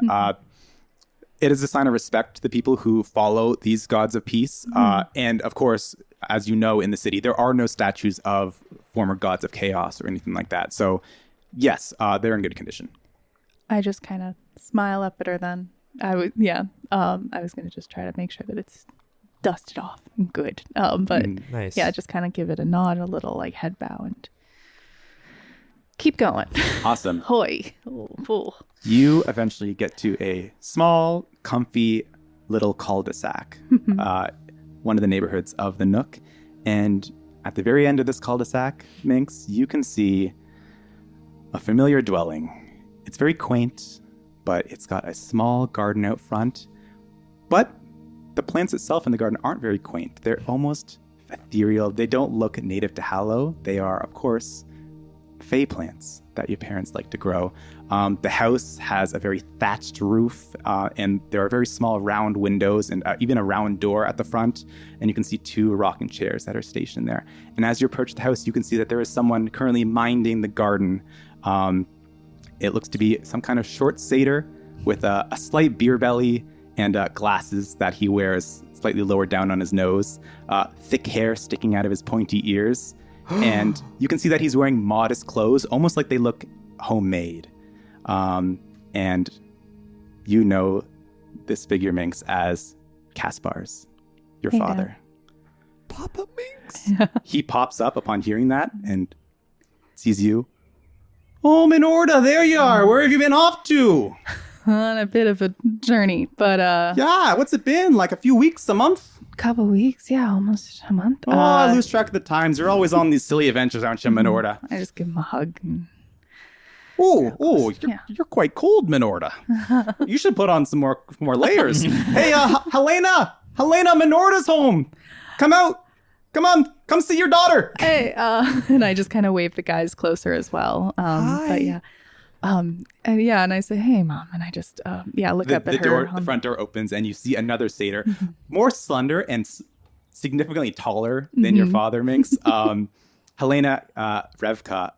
It is a sign of respect to the people who follow these gods of peace. And of course, as you know, in the city, there are no statues of former gods of chaos or anything like that. So yes, they're in good condition. I just kind of smile up at her then. I was going to just try to make sure that it's dusted off and good. But Nice. yeah, just kind of give it a nod, a little like head bow, and keep going. Awesome. Hoy. Oh. You eventually get to a small, comfy little cul-de-sac, one of the neighborhoods of the Nook. And at the very end of this cul-de-sac, Minx, you can see a familiar dwelling. It's very quaint, but it's got a small garden out front. But the plants itself in the garden aren't very quaint. They're almost ethereal. They don't look native to Hallow. They are, of course, fey plants that your parents like to grow. The house has a very thatched roof, and there are very small round windows and even a round door at the front. And you can see 2 rocking chairs that are stationed there. And as you approach the house, you can see that there is someone currently minding the garden. It looks to be some kind of short satyr with a slight beer belly and glasses that he wears slightly lower down on his nose, thick hair sticking out of his pointy ears. And you can see that he's wearing modest clothes, almost like they look homemade. And you know this figure, Minx, as Caspar's, your Hey, father. Papa Minx. He pops up upon hearing that and sees you. Oh, Minorda, there you are. Where have you been off to? On a bit of a journey, but Yeah, what's it been? Like a few weeks, a month? couple weeks, yeah, almost a month. Oh, I lose track of the times. You're always on these silly adventures, aren't you, Minorda? I just give him a hug. And You're quite cold, Minorda. You should put on some more layers. Hey, Helena, Minorda's home. Come out. Come on, come see your daughter. Hey, and I just kind of wave the guys closer as well. Hi. But yeah. And I say, hey, Mom. And I just, look up at her. The front door opens and you see another satyr, more slender and significantly taller than your father, Minx. Helena Revka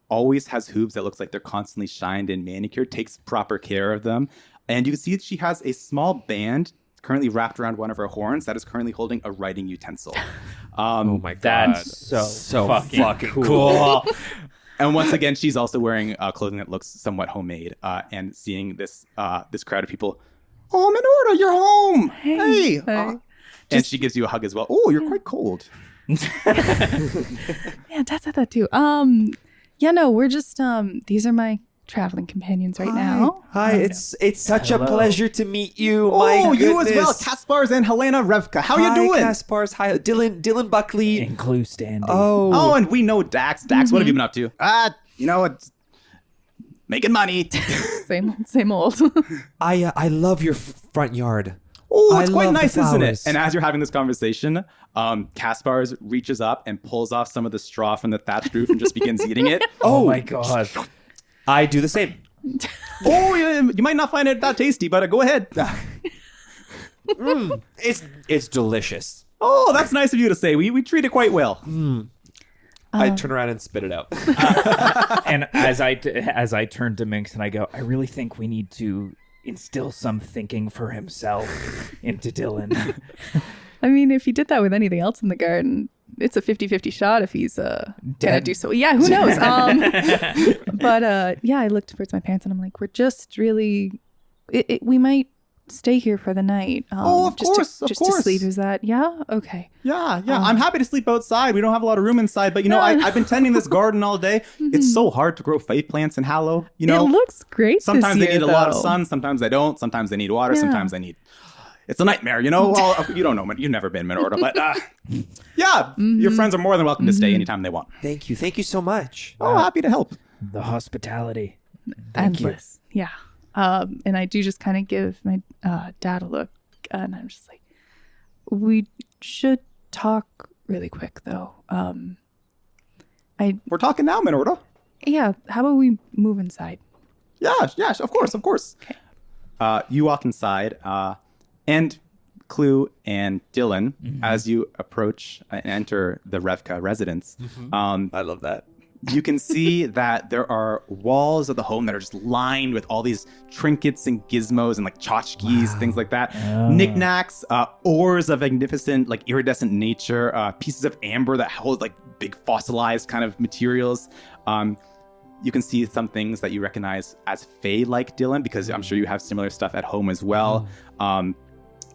always has hooves that looks like they're constantly shined and manicured, takes proper care of them. And you can see that she has a small band currently wrapped around one of her horns that is currently holding a writing utensil. Oh my God. That's so fucking cool. And once again, she's also wearing clothing that looks somewhat homemade. And seeing this crowd of people, oh, Minorda, you're home. Hey. And she gives you a hug as well. Oh, you're quite cold. Yeah, Dad said that too. We're just these are my traveling companions right now. Hi, it's such a pleasure to meet you. Oh, My you as goodness. well, Kaspars and Helena Revka. How you doing? Kaspars. Hi, Dillon Buckley. And Clue Standing. Oh, and we know Dax. Dax, what have you been up to? It's making money. Same old. I love your front yard. Oh, it's quite love the nice, isn't it? flowers. And as you're having this conversation, Kaspars reaches up and pulls off some of the straw from the thatched roof and just begins eating it. Oh my God. I do the same. Oh, you might not find it that tasty, but go ahead. It's delicious. Oh, that's nice of you to say. We treat it quite well. I turn around and spit it out. And as I turn to Minx and I go, I really think we need to instill some thinking for himself into Dillon. I mean, if he did that with anything else in the garden, it's a 50-50 shot if he's gonna do so. Yeah, who knows? But I looked towards my parents and I'm like, we're just really, we might stay here for the night. Of course. To sleep. Is that, yeah? Okay. Yeah. I'm happy to sleep outside. We don't have a lot of room inside, but I've been tending this garden all day. It's so hard to grow faith plants in Hallow. It looks great. Sometimes this they year, need a lot of though. sun. Sometimes they don't. Sometimes they need water. Yeah. Sometimes they need. It's a nightmare, Well, you don't know. You've never been Minorda, but your friends are more than welcome to stay anytime they want. Thank you so much. Oh, happy to help. The hospitality. Endless. Yeah. And I do just kind of give my dad a look, and I'm just like, we should talk really quick, though. We're talking now, Minorda. Yeah. How about we move inside? Yeah, of course. Okay. You walk inside, and Clue and Dillon, as you approach and enter the Revka residence, I love that. you can see that there are walls of the home that are just lined with all these trinkets and gizmos and like tchotchkes, things like that. Knickknacks, ores of magnificent, like iridescent nature, pieces of amber that hold like big fossilized kind of materials. You can see some things that you recognize as Fae-like, Dillon, because I'm sure you have similar stuff at home as well.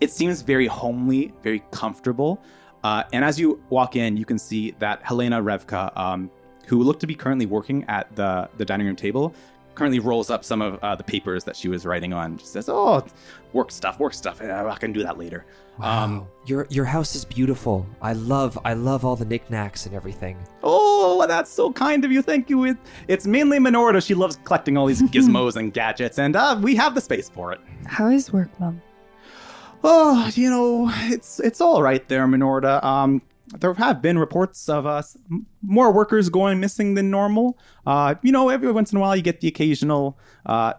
It seems very homely, very comfortable. And as you walk in, you can see that Helena Revka, who looked to be currently working at the dining room table, currently rolls up some of the papers that she was writing on. She says, "Oh, work stuff. I can do that later." Wow. Your house is beautiful. I love all the knickknacks and everything. Oh, that's so kind of you. Thank you. It's mainly Minorda. She loves collecting all these gizmos and gadgets, and we have the space for it. How is work, Mom? Oh, it's all right there, Minorda. There have been reports of more workers going missing than normal. Every once in a while you get the occasional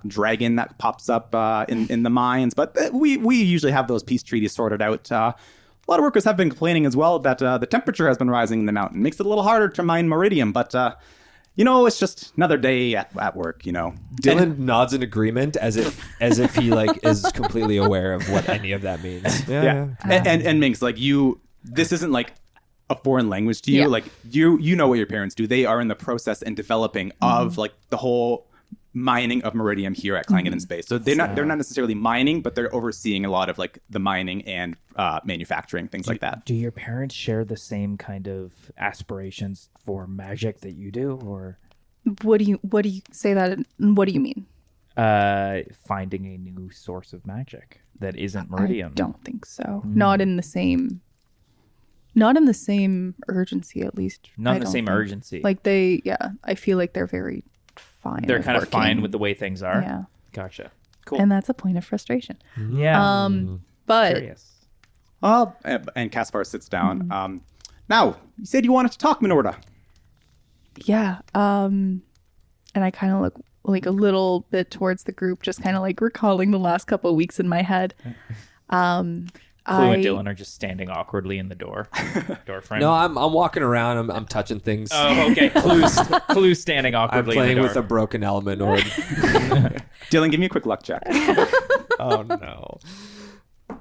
dragon that pops up in the mines, but we usually have those peace treaties sorted out. A lot of workers have been complaining as well that the temperature has been rising in the mountain. Makes it a little harder to mine meridium, but it's just another day at work, Dillon nods in agreement as if he like is completely aware of what any of that means. Yeah. And Minx, like this isn't like a foreign language to you. Yeah. Like you know what your parents do. They are in the process and developing of like the whole mining of meridium here at Clangeddin Space. So they're not necessarily mining, but they're overseeing a lot of like the mining and manufacturing, things like that. Do your parents share the same kind of aspirations for magic that you do, or What do you say that? What do you mean? finding a new source of magic that isn't meridium? I don't think so. Not in the same urgency, at least. Not I in the don't same think. urgency. Like I feel like they're very fine. They're with kind of working. fine with the way things are. Yeah. Gotcha. Cool. And that's a point of frustration. Yeah. But Curious. Well, and Caspar sits down. Now, you said you wanted to talk, Minorda. yeah, and I kind of look like a little bit towards the group, just kind of like recalling the last couple of weeks in my head. Clue and Dillon are just standing awkwardly in the door frame. No, I'm walking around. I'm touching things. Oh, okay. Clue's standing I'm awkwardly playing in the with door. a broken element orb. Dylan, give me a quick luck check. Oh no!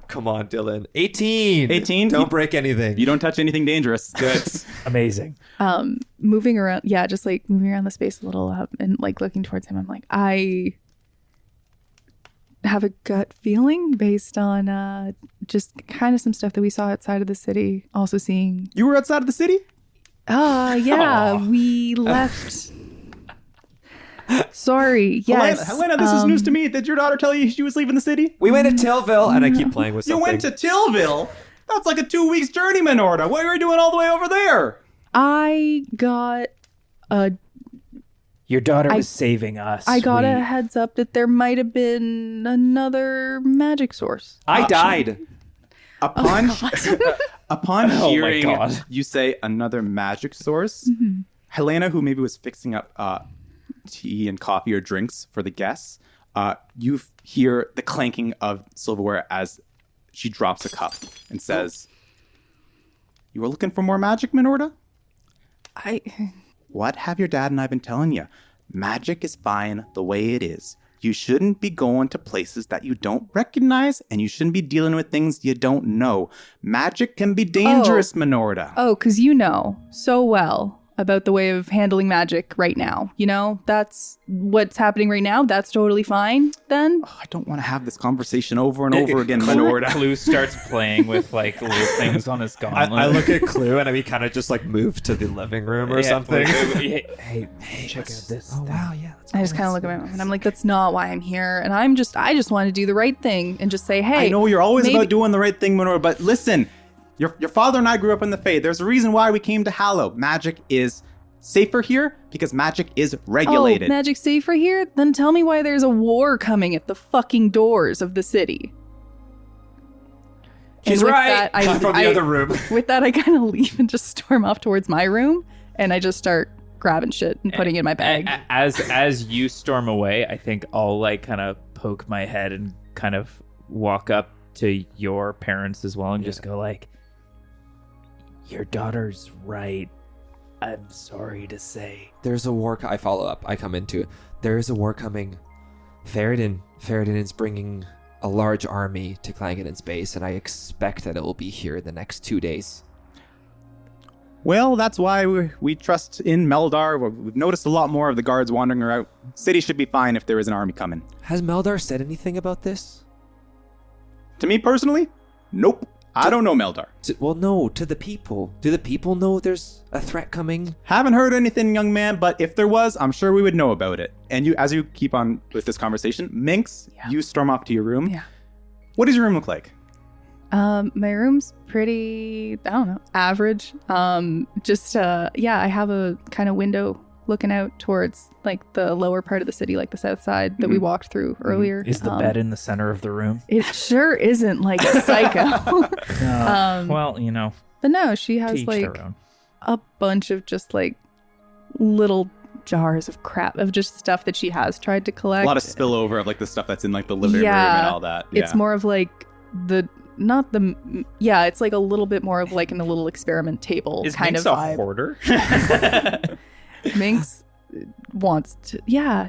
Come on, Dylan. 18. 18? Don't break anything. You don't touch anything dangerous. Good. Amazing. Moving around, yeah, just like moving around the space a little and like looking towards him. I'm like, I have a gut feeling based on just kind of some stuff that we saw outside of the city. Also seeing, You were outside of the city? yeah, we left. Sorry, yes. Helena, this is news to me. Did your daughter tell you she was leaving the city? We went to Tillville, and I keep playing with You something. went to Tillville? That's like a 2 weeks journey, Minorda. What were you doing all the way over there? I got Your daughter was saving us. a heads up that there might have been another magic source. I died. Upon upon Oh my hearing God. you say another magic source, Helena, who maybe was fixing up tea and coffee or drinks for the guests, you hear the clanking of silverware as she drops a cup and says, "You were looking for more magic, Minorda? What have your dad and I been telling you? Magic is fine the way it is. You shouldn't be going to places that you don't recognize, and you shouldn't be dealing with things you don't know. Magic can be dangerous, Minorda." Oh, because you know so well about the way of handling magic right now. You know, that's what's happening right now. That's totally fine then. Oh, I don't want to have this conversation over and over again, Minorda. Clue starts playing with like little things on his gauntlet. I look at Clue, and we kind of just like move to the living room or something. Hey, check out this. Oh wow, yeah. I just kind of look at my mom and I'm like, that's not why I'm here. And I just want to do the right thing and just say, hey. I know you're always maybe- about doing the right thing, Minorda, but listen, your father and I grew up in the Fae. There's a reason why we came to Hallow. Magic is safer here because magic is regulated. Oh, magic's safer here? Then tell me why there's a war coming at the fucking doors of the city. She's And with right. that, From the other room. With that, I kind of leave and just storm off towards my room, and I just start grabbing shit and putting it in my bag. As you storm away, I think I'll like kind of poke my head and kind of walk up to your parents as well and just go like, your daughter's right. I'm sorry to say. There's a war. I follow up. I come into. There is a war coming. Faradin is bringing a large army to Clangeddin's base, and I expect that it will be here in the next 2 days. Well, that's why we trust in Meldar. We've noticed a lot more of the guards wandering around. City should be fine if there is an army coming. Has Meldar said anything about this? To me personally, nope. I don't know Meldar. No, to the people. Do the people know there's a threat coming? Haven't heard anything, young man, but if there was, I'm sure we would know about it. And you, as you keep on with this conversation, Minx, you storm off to your room. Yeah. What does your room look like? My room's pretty, I don't know, average. I have a kind of window looking out towards like the lower part of the city, like the south side that we walked through earlier. Is the bed in the center of the room? It sure isn't like a psycho. Well, you know, But no, she to has each like their own. a bunch of just like little jars of crap of just stuff that she has tried to collect. A lot of spillover of like the stuff that's in like the living room and all that. Yeah. It's more of like it's like a little bit more of like in the little experiment table Is kind Minx of a vibe. hoarder? Minx wants to, a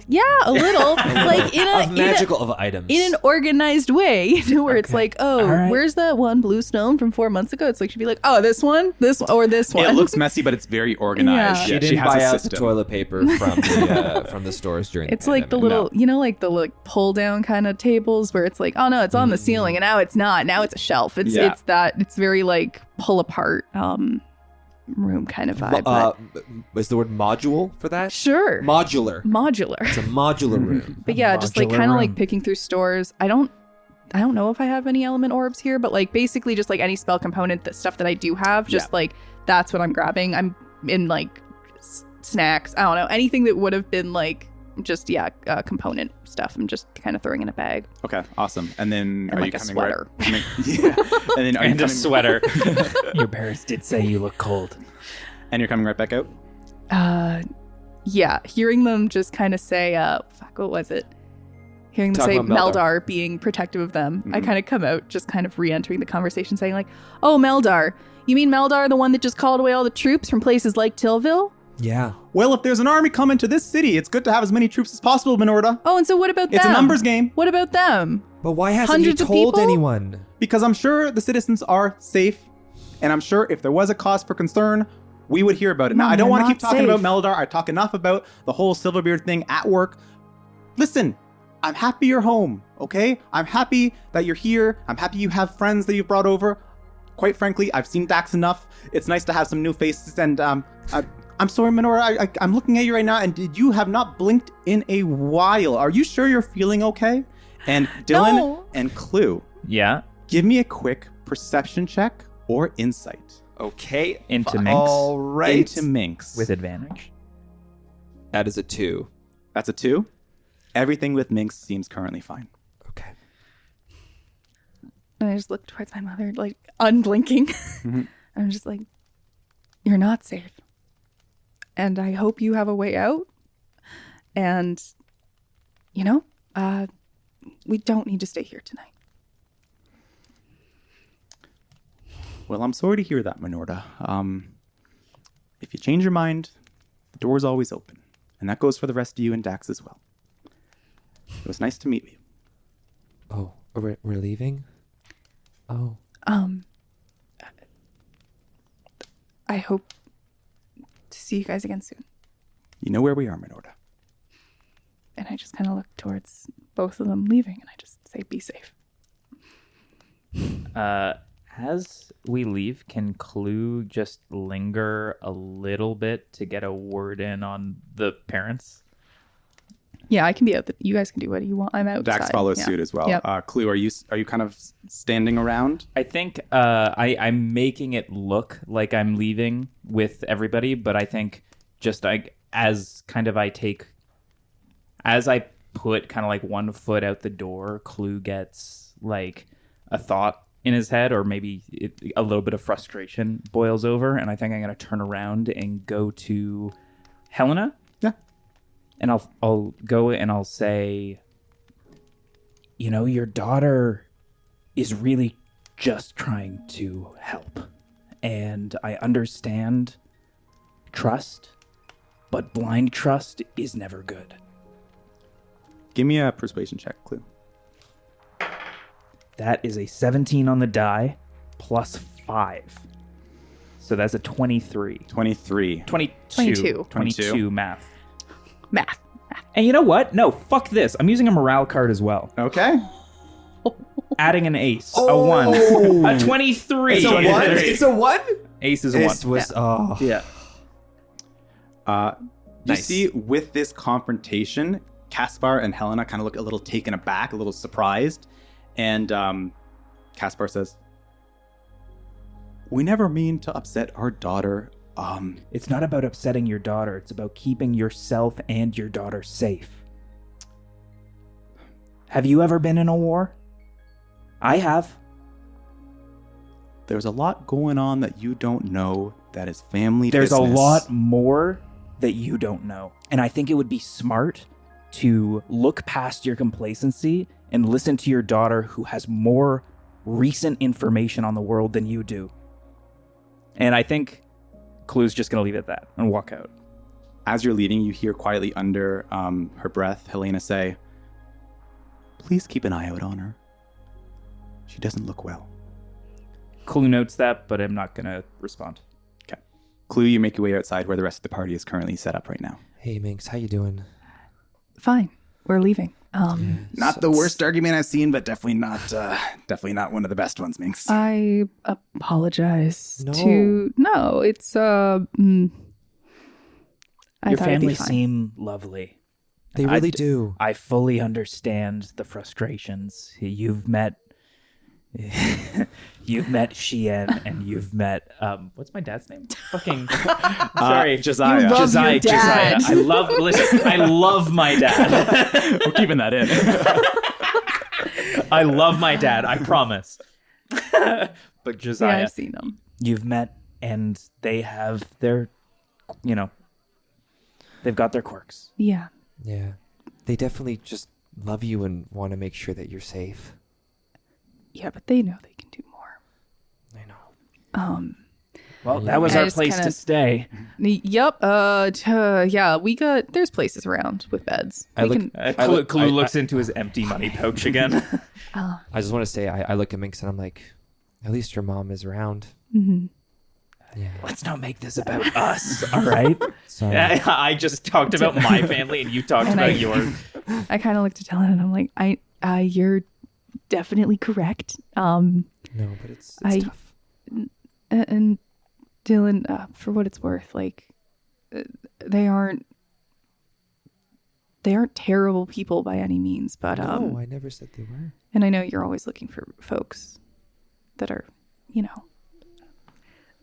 little, like Of items. in an organized way, you know, where it's like, oh, All right. where's that one blue stone from 4 months ago? It's like she'd be like, oh, this one, or this one. It looks messy, but it's very organized. Yeah. She Yeah, didn't has buy a out system. the toilet paper from the stores during It's the like the pandemic. little, you know, like the like pull down kind of tables where it's like, oh no, it's on the ceiling, and now it's not. Now it's a shelf. It's very like pull apart room kind of vibe. But Is the word module for that? sure, Modular. modular. It's a modular room. But yeah, just like modular kind of room. like picking through stores. I don't know if I have any element orbs here, but like basically just like any spell component, the stuff that I do have, just like that's what I'm grabbing. I'm in like snacks. I don't know, anything that would have been like just component stuff. I'm just kind of throwing in a bag. Okay, awesome. And then And are like you a coming sweater. Right, yeah. And then are you And a coming, sweater. Your parents did say you look cold. and you're coming right back out? Yeah, hearing them just kind of say, what was it? Hearing them Talking say about Meldar. Meldar being protective of them, I Mhm. kind of come out, just kind of re-entering the conversation, saying like, "Oh, Meldar, you mean Meldar, the one that just called away all the troops from places like Tillville? Yeah. Well, if there's an army coming to this city, it's good to have as many troops as possible, Minorda. Oh, and so what about them? It's a numbers game. What about them? But why hasn't Hundreds he of told people? anyone? Because I'm sure the citizens are safe, and I'm sure if there was a cause for concern, we would hear about it. Now, No, I don't they're want to not keep talking safe. about Meldar. I talk enough about the whole Silverbeard thing at work. Listen, I'm happy you're home, okay? I'm happy that you're here. I'm happy you have friends that you've brought over. Quite frankly, I've seen Dax enough. It's nice to have some new faces, and I'm sorry, Minora. I'm looking at you right now, and you have not blinked in a while. Are you sure you're feeling okay? And Dillon No. and Clue, Yeah. give me a quick perception check or insight Okay. Into Minx. All right. into Minx. With advantage. That is a 2. That's a 2. Everything with Minx seems currently fine. Okay. And I just look towards my mother, like unblinking. I'm just like, "You're not safe, and I hope you have a way out. And we don't need to stay here tonight." Well, I'm sorry to hear that, Minorda. If you change your mind, the door's always open. And that goes for the rest of you and Dax as well. It was nice to meet you. Oh, we're leaving? Oh. I hope to see you guys again soon. You know where we are, Minorda. And I just kind of look towards both of them leaving, and I just say, "Be safe." As we leave, can Clue just linger a little bit to get a word in on the parents? Yeah, I can be out. You guys can do what you want. I'm outside. Dax follows Yeah. suit as well. Yep. Clue, are you kind of standing around? I think I'm making it look like I'm leaving with everybody, but I think just as I put kind of like one foot out the door, Clue gets like a thought in his head, or maybe a little bit of frustration boils over, and I think I'm going to turn around and go to Helena. Yeah. And I'll go and I'll say, your daughter is really just trying to help. And I understand trust, but blind trust is never good. Give me a persuasion check, Clue. That is a 17 on the die plus 5. So that's a 23. 23. 22. 22 math. Math. And you know what? No, fuck this. I'm using a morale card as well. Okay. Adding an ace. A 1. A 23. It's a 1? It's a 1? Ace is a 1. This was... Oh. Yeah. You Nice. see, with this confrontation, Caspar and Helena kind of look a little taken aback, a little surprised. And Caspar says, "We never mean to upset our daughter. It's not about upsetting your daughter. It's about keeping yourself and your daughter safe. Have you ever been in a war? I have. There's a lot going on that you don't know that is family There's business. a lot more that you don't know. And I think it would be smart to look past your complacency and listen to your daughter, who has more recent information on the world than you do." And I think Clue's just going to leave it at that and walk out. As you're leaving, you hear quietly under her breath, Helena say, "Please keep an eye out on her. She doesn't look well." Clue notes that, but I'm not going to respond. Okay. Clue, you make your way outside where the rest of the party is currently set up right now. Hey, Minx, how you doing? Fine. We're leaving. Not the worst argument I've seen, but definitely not one of the best ones, Minx. I apologize No. to... No, it's... I Your thought it'd be family fine. seem lovely. They really do. I fully understand the frustrations. You've met You've met Sheen and you've met what's my dad's name? Fucking sorry, Josiah. You love your dad. Josiah. I love my dad. We're keeping that in. I love my dad, I promise. But Josiah, Yeah, I've seen them. you've met and they have their they've got their quirks. Yeah. Yeah. They definitely just love you and want to make sure that you're safe. Yeah, but they know they can do more. I know. Well, that was I our just place kinda- to stay. Yep. Yeah, there's places around with beds. I We look- can. Kalu looks into his empty money pouch again. I just want to say, I look at Minx and I'm like, at least your mom is around. Mhm. Yeah. Let's not make this about us, all right? Sorry. I just talked about my family and you talked And about yours. I kind of looked at Dillon and I'm like, you're definitely correct. No, but it's tough. And Dillon, for what it's worth, like they aren't terrible people by any means, but No, I never said they were. and I know you're always looking for folks that are,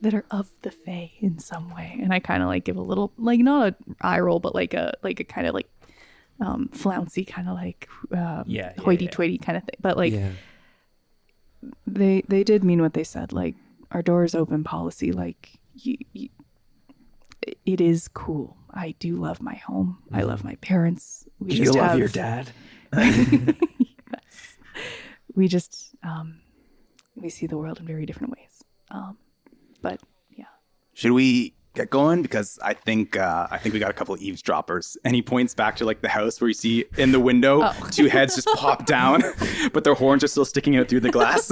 that are of the Fae in some way. And I kind of like give a little, like, not a eye roll, but like a kind of like flouncy kind of like hoity-toity kind of thing. But like Yeah. they did mean what they said. Like, our doors open policy. Like, it is cool. I do love my home. I love my parents. Do you love your dad? Yes. We just we see the world in very different ways. But yeah. Should we get going? Because I think we got a couple of eavesdroppers. And he points back to like the house where you see in the window two heads just pop down, but their horns are still sticking out through the glass.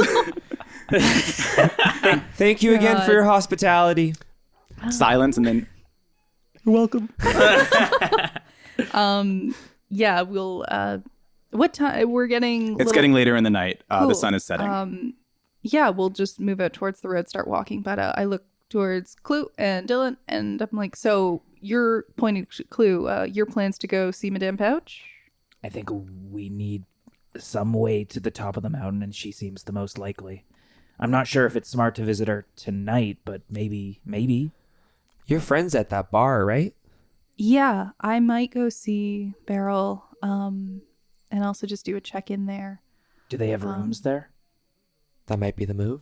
Thank you again for your hospitality. Silence, and then you're welcome. Yeah, we'll what time we're getting It's getting later in the night. The sun is setting. Yeah, we'll just move out towards the road, start walking. But I look towards Clue and Dillon, and I'm like, so you're pointing to Clue. Your plans to go see Madame Pouch? I think we need some way to the top of the mountain, and she seems the most likely. I'm not sure if it's smart to visit her tonight, but maybe. Your friend's at that bar, right? Yeah, I might go see Beryl, and also just do a check-in there. Do they have rooms there? That might be the move.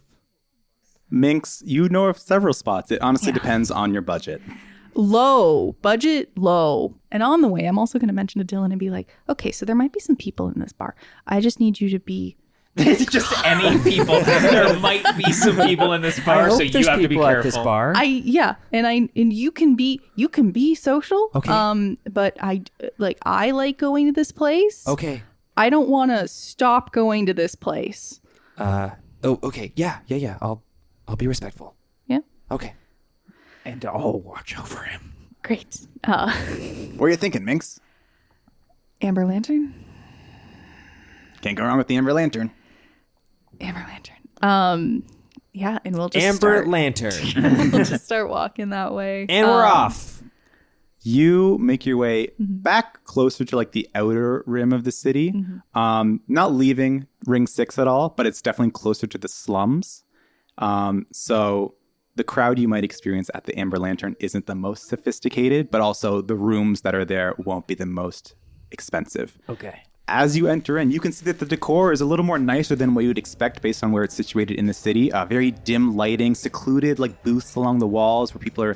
Minx, you know of several spots. It honestly depends on your budget. Budget low. And on the way, I'm also going to mention to Dillon and be like, okay, so there might be some people in this bar. I just need you to be... Just any people. There might be some people in this bar, so you have to be careful. At this bar. And you can be social. Okay. But I like going to this place. Okay. I don't want to stop going to this place. Okay. Yeah. I'll be respectful. Yeah. Okay. And I'll watch over him. Great. What are you thinking, Minx? Amber Lantern. Can't go wrong with the Amber Lantern. Amber Lantern. Yeah, and we'll just Amber Lantern. we'll just start walking that way. And we're off. You make your way back closer to like the outer rim of the city. Not leaving Ring 6 at all, but it's definitely closer to the slums. So the crowd you might experience at the Amber Lantern isn't the most sophisticated, but also the rooms that are there won't be the most expensive. Okay. As you enter in, you can see that the decor is a little more nicer than what you would expect based on where it's situated in the city. Very dim lighting, secluded like booths along the walls where people are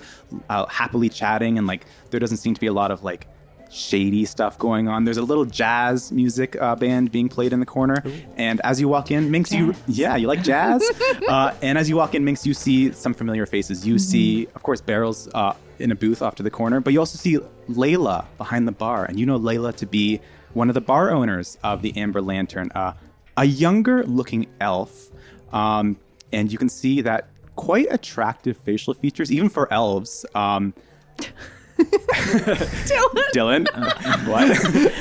happily chatting, and like there doesn't seem to be a lot of like shady stuff going on. There's a little jazz music band being played in the corner. Ooh. And as you walk in, Minx, you like jazz? And as you walk in, Minx, you see some familiar faces. You see, of course, Beryl's in a booth off to the corner, but you also see Layla behind the bar, and you know Layla to be one of the bar owners of the Amber Lantern, a younger looking elf. And you can see that quite attractive facial features, even for elves. Dillon. What?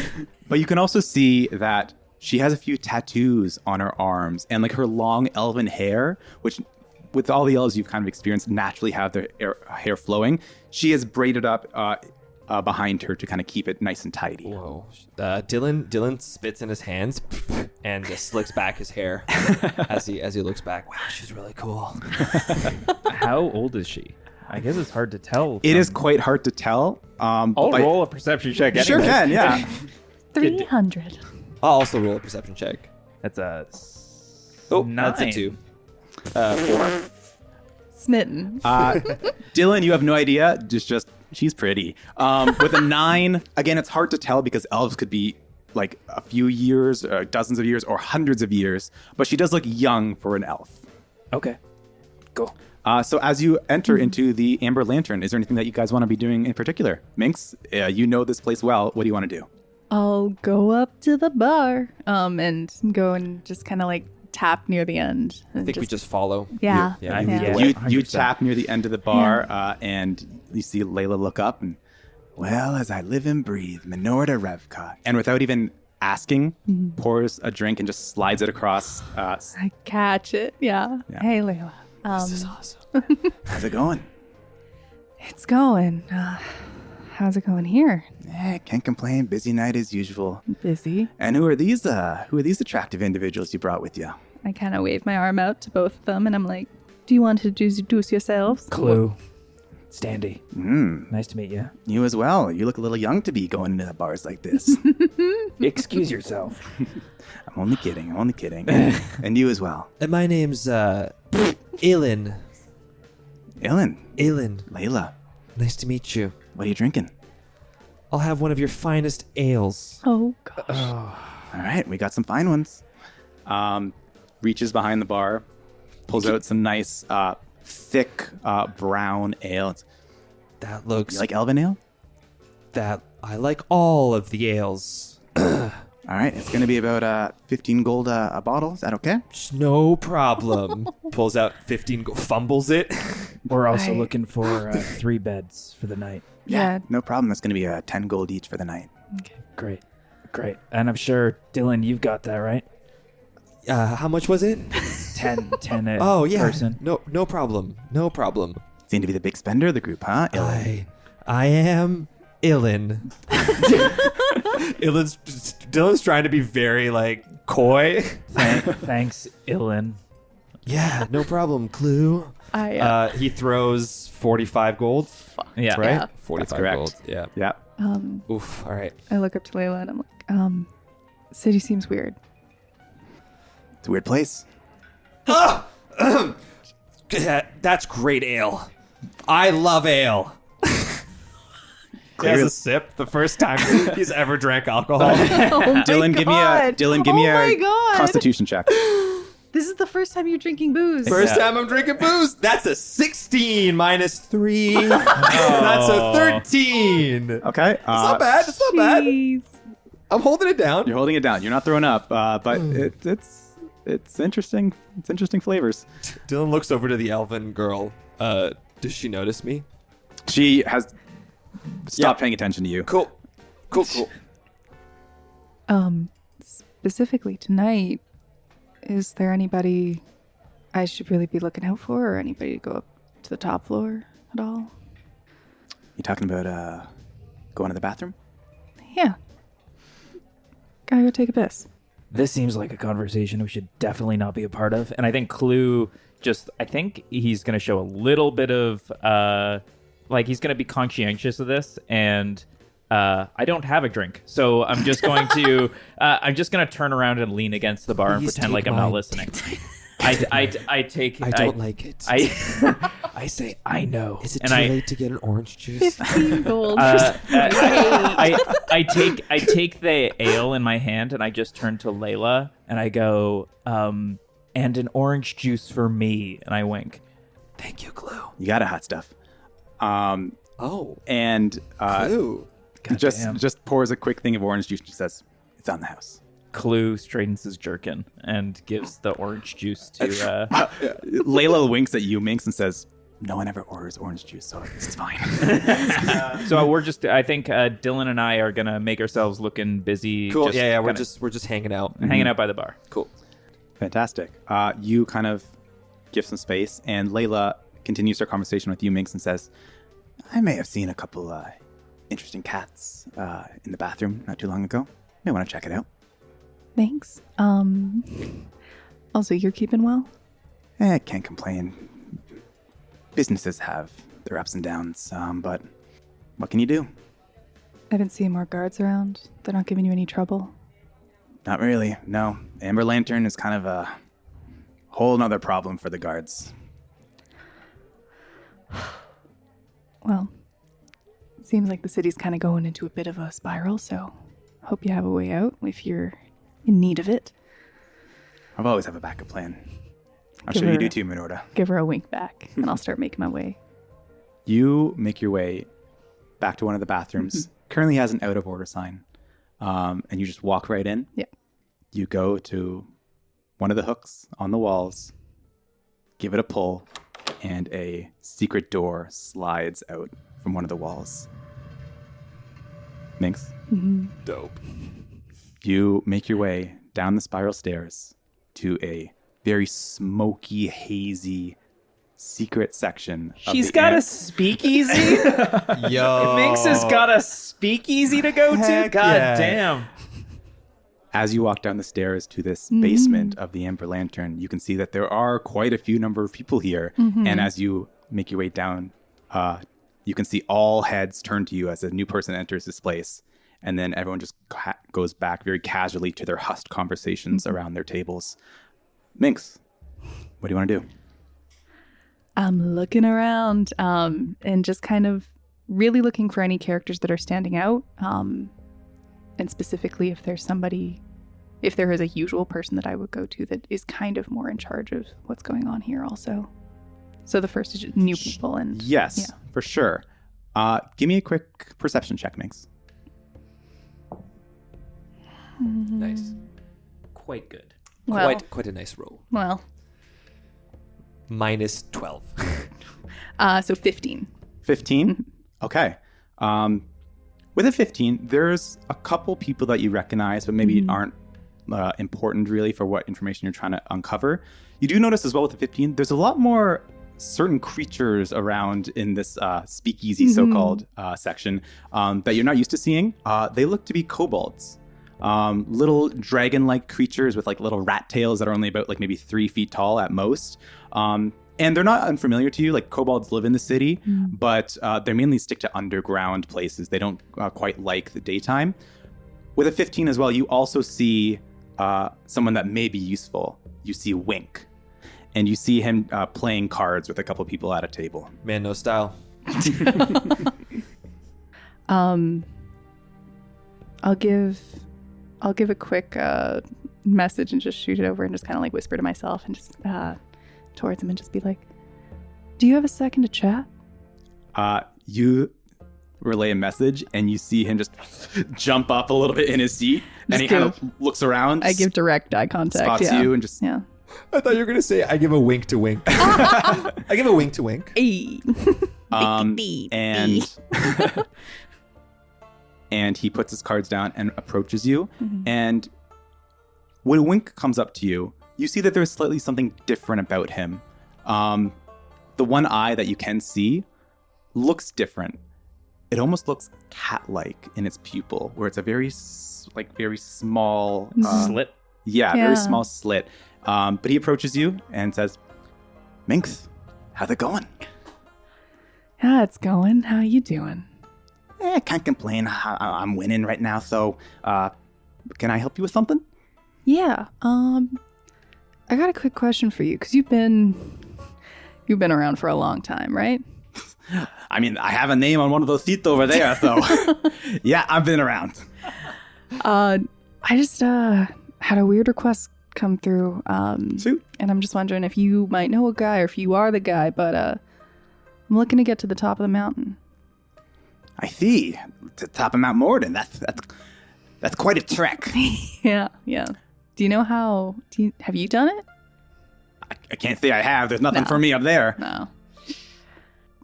But you can also see that she has a few tattoos on her arms, and like her long elven hair, which with all the elves you've kind of experienced naturally have their hair flowing. She has braided up behind her to kind of keep it nice and tidy. Whoa. Dillon spits in his hands and just slicks back his hair as he looks back. Wow, she's really cool. How old is she? I guess it's hard to tell. It is quite hard to tell. I'll roll a perception check. Sure anyway. can, yeah. 300. I'll also roll a perception check. That's a That's a 2. 4. Smitten. Dillon, you have no idea. Just she's pretty. With a 9, again, it's hard to tell because elves could be like a few years, dozens of years, or hundreds of years. But she does look young for an elf. Okay. Cool. So as you enter into the Amber Lantern, is there anything that you guys want to be doing in particular? Minx, you know this place well. What do you want to do? I'll go up to the bar and go and just kind of like tap near the end. I think we just follow. Yeah. Yeah. Yeah. You 100%. tap near the end of the bar, and you see Layla look up and, well, as I live and breathe, Minorda Revka. And without even asking, pours a drink and just slides it across. I catch it. Yeah. Yeah. Hey, Layla. This is awesome. How's it going? It's going. How's it going here? Can't complain. Busy night as usual. Busy. And who are these attractive individuals you brought with you? I kind of wave my arm out to both of them, and I'm like, do you want to introduce yourselves? Clue. Standy. Hmm. Nice to meet you. You as well. You look a little young to be going into bars like this. Excuse yourself. I'm only kidding. And you as well. And my name's Aelin. Ilan. Aelin. Layla. Nice to meet you. What are you drinking? I'll have one of your finest ales. Oh, gosh. All right, we got some fine ones. Reaches behind the bar, pulls out some nice, thick brown ale. That looks You like elven ale? that I like all of the ales. All right, it's going to be about 15 gold a bottle. Is that okay? No problem. Pulls out 15, fumbles it. We're also I- looking for 3 beds for the night. Yeah. No problem. That's going to be 10 gold each for the night. Great. And I'm sure, Dylan, you've got that, right? How much was it? 10 a Oh yeah. person. No problem. No problem. Seem to be the big spender of the group, huh? Ilan? I am Ilan. Dylan's trying to be very like coy. Thanks, Ilan. Yeah, no problem. Clue. He throws 45 gold. Yeah. Right? Yeah. 45 That's correct. gold. Yeah. Yeah. Oof. All right. I look up to Layla and I'm like, city seems weird. It's a weird place. That's great ale. I love ale. He has a sip. The first time he's ever drank alcohol. Oh my Dylan, God. give me Oh my a God. Constitution check. This is the first time you're drinking booze. First time I'm drinking booze. That's a 16 minus 3. That's a 13. Okay. It's not bad. It's not bad. Jeez. I'm holding it down. You're holding it down. You're not throwing up, but it's interesting. It's interesting flavors. Dylan looks over to the elven girl. Does she notice me? She has stopped Yeah. paying attention to you. Cool. Specifically tonight, is there anybody I should really be looking out for, or anybody to go up to the top floor at all? You talking about going to the bathroom? Yeah. Gotta go take a piss. This seems like a conversation we should definitely not be a part of. And I think Clue I think he's going to show a little bit of, he's going to be conscientious of this. And I don't have a drink. So I'm just going to, turn around and lean against the bar and Please pretend like take I'm not mine. listening. I don't like it. I say, I know. Is it and too I, late to get an orange juice? 15 gold. I take the ale in my hand and I just turn to Layla and I go, and an orange juice for me, and I wink. Thank you, Clue. You got it, hot stuff. Oh, And Clue. Goddamn. just pours a quick thing of orange juice and she says, "It's on the house." Clue straightens his jerkin and gives the orange juice to. Layla winks at you, Minx, and says, "No one ever orders orange juice, so it's fine." So we're just. I think Dylan and I are gonna make ourselves looking busy. Cool. just Yeah. We're kinda just hanging out. hanging out by the bar. Cool. Fantastic. You kind of give some space, and Layla continues her conversation with you, Minx, and says, "I may have seen a couple interesting cats in the bathroom not too long ago. You may want to check it out. Thanks. Also, you're keeping well? Can't complain. Businesses have their ups and downs, but what can you do? I haven't seen more guards around. They're not giving you any trouble. Not really, no. Amber Lantern is kind of a whole nother problem for the guards. Well, it seems like the city's kind of going into a bit of a spiral, so hope you have a way out if you're in need of it. I've always have a backup plan. I'm Give sure you her- do too, Minorda. Give her a wink back, and I'll start making my way. You make your way back to one of the bathrooms. Currently has an out of order sign. And you just walk right in. Yeah. You go to one of the hooks on the walls, give it a pull, and a secret door slides out from one of the walls. Minx, Dope. you make your way down the spiral stairs to a very smoky, hazy, secret section. She's of the got am- a speakeasy? Yo. Minx has got a speakeasy to go to? Heck God yeah. damn. As you walk down the stairs to this basement of the Amber Lantern, you can see that there are quite a few number of people here. And as you make your way down, you can see all heads turn to you as a new person enters this place. And then everyone just goes back very casually to their hushed conversations around their tables. Minx, what do you want to do? I'm looking around and just kind of really looking for any characters that are standing out. And specifically if there is a usual person that I would go to that is kind of more in charge of what's going on here also. So the first is just new people and... Yes, Yeah. for sure. Give me a quick perception check, Minx. Nice. Quite good. Well, Quite a nice roll. well, Minus 12. so 15. 15? Okay. With a 15, there's a couple people that you recognize, but maybe aren't important really for what information you're trying to uncover. You do notice as well with the 15, there's a lot more certain creatures around in this speakeasy so-called section that you're not used to seeing. They look to be kobolds. Little dragon-like creatures with like little rat tails that are only about like maybe 3 feet tall at most. And they're not unfamiliar to you. Like kobolds live in the city, but they mainly stick to underground places. They don't quite like the daytime. With a 15 as well, you also see someone that may be useful. You see Wink, and you see him playing cards with a couple people at a table. Man, no style. I'll give a quick message and just shoot it over and just kind of like whisper to myself and just towards him and just be like, do you have a second to chat? You relay a message and you see him just jump up a little bit in his seat and Just he kind of looks around. I give direct eye contact. spots Yeah. you and just Yeah. I thought you were going to say, I give a wink to wink. I give a wink to wink. Hey. and and he puts his cards down and approaches you. And when Wink comes up to you, you see that there's slightly something different about him. The one eye that you can see looks different. It almost looks cat-like in its pupil, where it's a very small Slit. Yeah, Yeah. very small slit. But he approaches you and says, Minx, how's it going? Yeah, it's going. How you doing? Can't complain. I'm winning right now, so can I help you with something? Yeah. I got a quick question for you because you've been around for a long time, right? I mean, I have a name on one of those seats over there, so yeah, I've been around. I just had a weird request come through. Shoot. And I'm just wondering if you might know a guy or if you are the guy, but I'm looking to get to the top of the mountain. I see. To the top of Mount Morden. That's quite a trek. Yeah. Do you know how? Have you done it? I can't say I have. There's nothing No. for me up there. No.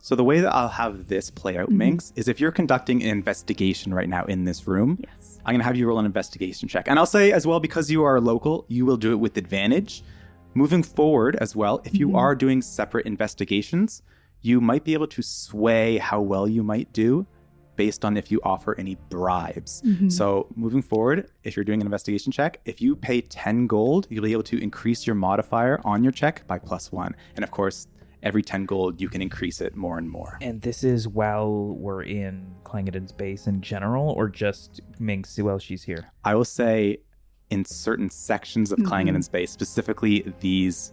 So the way that I'll have this play out, Minx, is if you're conducting an investigation right now in this room, Yes. I'm going to have you roll an investigation check. And I'll say as well, because you are local, you will do it with advantage. Moving forward as well, if you are doing separate investigations, you might be able to sway how well you might do based on if you offer any bribes. So moving forward, if you're doing an investigation check, if you pay 10 gold, you'll be able to increase your modifier on your check by +1. And of course, every 10 gold, you can increase it more and more. And this is while we're in Clangeddin's base in general, or just Minx while she's here? I will say in certain sections of Clangeddin's base, specifically these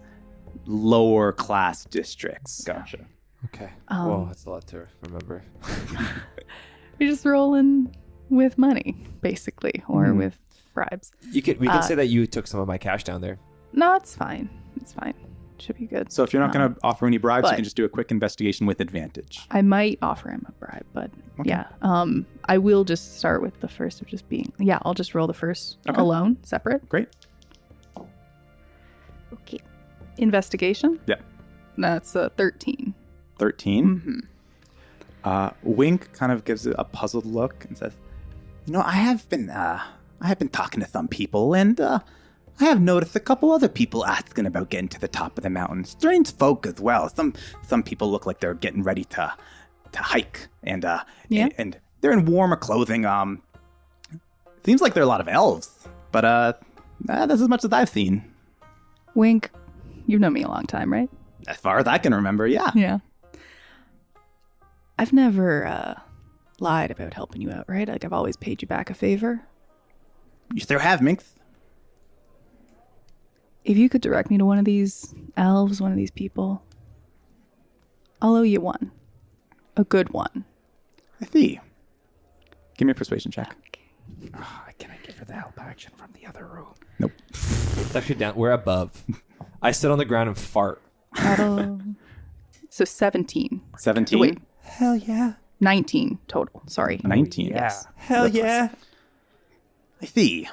lower class districts. Gotcha. Okay. Well, that's a lot to remember. You're just rolling with money, basically, or with bribes. We could say that you took some of my cash down there. No, it's fine. It's fine. Should be good. So if you're not going to offer any bribes, you but- can just do a quick investigation with advantage. I might offer him a bribe, but yeah. I will just start with the first of just being... Yeah, I'll just roll the first alone, separate. Great. Okay. Investigation? Yeah. That's 13. 13. Wink kind of gives it a puzzled look and says, I have been talking to some people, and I have noticed a couple other people asking about getting to the top of the mountain. Strange folk as well. Some people look like they're getting ready to hike, and and they're in warmer clothing. Seems like there are a lot of elves, but that's as much as I've seen. Wink, you've known me a long time, right? As far as I can remember, yeah. Yeah. I've never lied about helping you out, right? Like, I've always paid you back a favor. You still have, Minx. If you could direct me to one of these elves, one of these people, I'll owe you one. A good one. I see. Give me a persuasion check. Can I give her the help action from the other room? Nope. It's actually down. We're above. I sit on the ground and fart. So 17. 17? Wait, Hell yeah. 19 total. Sorry. 19. Yes. Hell yeah. I see.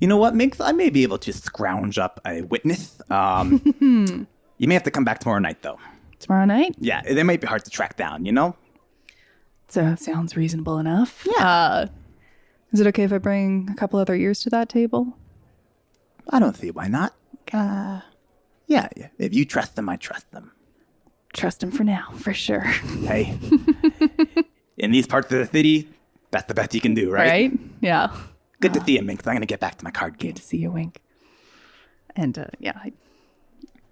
You know what, Minx? I may be able to scrounge up a witness. You may have to come back tomorrow night, though. Tomorrow night? Yeah, they might be hard to track down, So that sounds reasonable enough. Yeah. Is it okay if I bring a couple other ears to that table? I don't see why not. Yeah, if you trust them, I trust them. Trust him for now, for sure. Hey, in these parts of the city, that's the best you can do, right? Right? Yeah. Good to see you, Minx. I'm going to get back to my card game. Good to see you, Wink. And I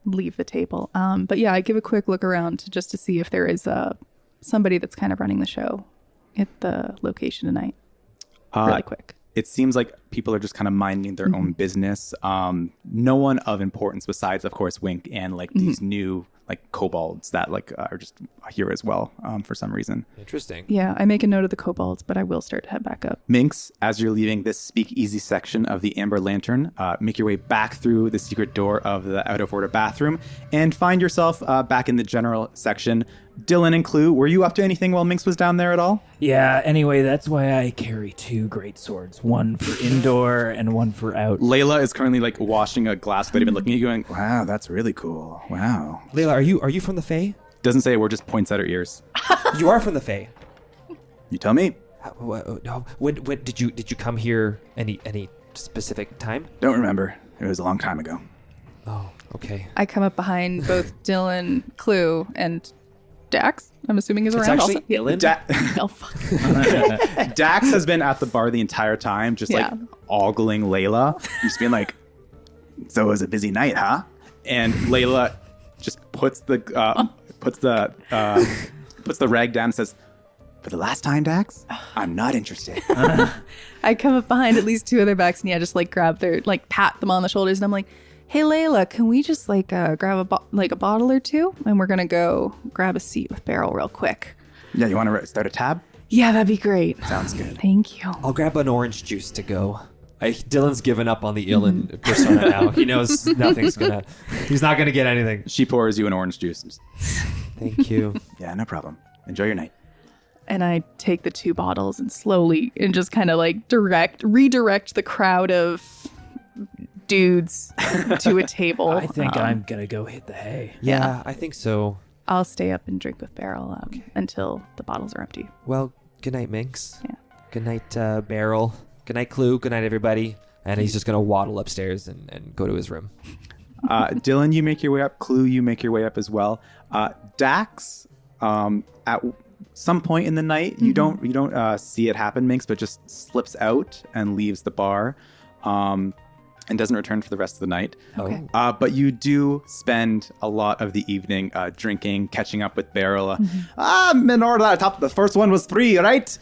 leave the table. But yeah, I give a quick look around just to see if there is somebody that's kind of running the show at the location tonight. Really quick. It seems like people are just kind of minding their own business. No one of importance besides, of course, Wink and like these new like kobolds that like are just here as well for some reason. Interesting. Yeah, I make a note of the kobolds, but I will start to head back up. Minx, as you're leaving this speakeasy section of the Amber Lantern, make your way back through the secret door of the out of order bathroom and find yourself back in the general section. Dillon and Clue, were you up to anything while Minx was down there at all? Yeah, anyway, that's why I carry two great swords. One for indoor and one for out. Layla is currently like washing a glass, but even looking at you going, wow, that's really cool. Wow. Layla, are you from the Fae? Doesn't say a word, just points at her ears. You are from the Fae. You tell me. When did you come here any specific time? Don't remember. It was a long time ago. Oh, okay. I come up behind both Dillon, Clue, and Dax. I'm assuming is It's around actually also. Dillon. Oh, fuck. Dax has been at the bar the entire time, just like ogling Layla, just being like, so it was a busy night, huh? And Layla just puts the rag down and says, for the last time, Dax, I'm not interested. I come up behind at least two other backs and just like grab their, like pat them on the shoulders and I'm like, hey Layla, can we just like grab a bottle or two? And we're gonna go grab a seat with Beryl real quick. Yeah, you want to start a tab? Yeah, that'd be great. Sounds good. Thank you. I'll grab an orange juice to go. Dylan's given up on the Ilan persona now. He knows he's not gonna get anything. She pours you an orange juice. Thank you. Yeah, no problem. Enjoy your night. And I take the two bottles and slowly and just kind of like redirect the crowd of dudes to a table. I think I'm gonna go hit the hay. Yeah, I think so. I'll stay up and drink with Beryl until the bottles are empty. Well, good night, Minx. Yeah. Good night, Beryl. Good night, Clue. Good night, everybody. And he's just gonna waddle upstairs and go to his room. Dillon, you make your way up. Clue, you make your way up as well. Dax, some point in the night. You don't see it happen, Minx, but just slips out and leaves the bar. And doesn't return for the rest of the night. Okay. But you do spend a lot of the evening drinking, catching up with Beryl. Minor, the first one was free, right?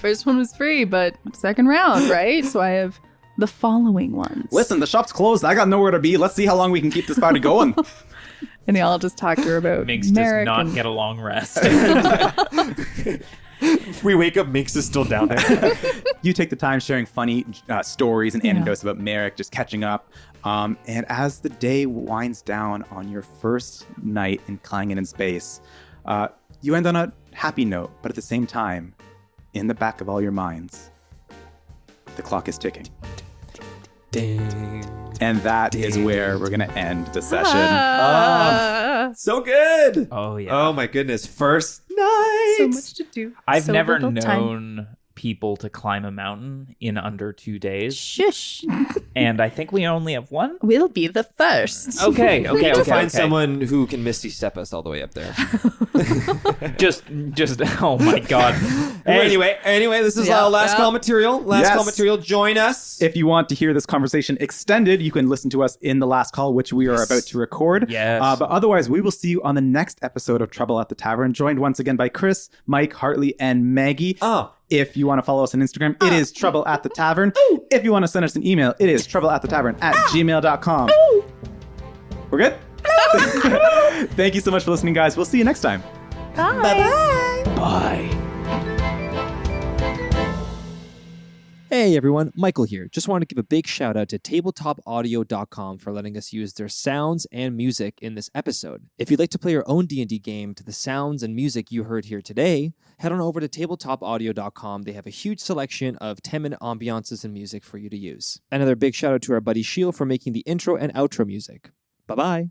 First one was free, but second round, right? So I have the following ones. Listen, the shop's closed. I got nowhere to be. Let's see how long we can keep this party going. And I'll just talk to her about Minx Merrick does not and- get a long rest. We wake up, Minx is still down there. You take the time sharing funny stories and anecdotes about Merrick, just catching up. And as the day winds down on your first night in Clangeddin's base, you end on a happy note, but at the same time, in the back of all your minds, the clock is ticking. Ding. And that is where we're going to end the session. So good. Oh, yeah. Oh my goodness. First night. So much to do. I've So never little time. known people to climb a mountain in under 2 days. Shush. And I think we only have one. We'll be the first. Okay. To find someone who can Misty Step us all the way up there. Just, oh my God. Anyway, this is Yeah. our last call material. Yes. Call material. Join us. If you want to hear this conversation extended, you can listen to us in the last call, which we are about to record. Yes. But otherwise, we will see you on the next episode of Trouble at the Tavern, joined once again by Chris, Mike, Hartley, and Maggie. Oh. If you want to follow us on Instagram, it is Trouble at the Tavern. If you want to send us an email, it is troubleattetavern@gmail.com. We're good? Thank you so much for listening, guys. We'll see you next time. Bye. Bye. Hey everyone, Michael here. Just want to give a big shout out to tabletopaudio.com for letting us use their sounds and music in this episode. If you'd like to play your own D&D game to the sounds and music you heard here today, head on over to tabletopaudio.com. They have a huge selection of 10-minute ambiances and music for you to use. Another big shout out to our buddy Sheel for making the intro and outro music. Bye-bye.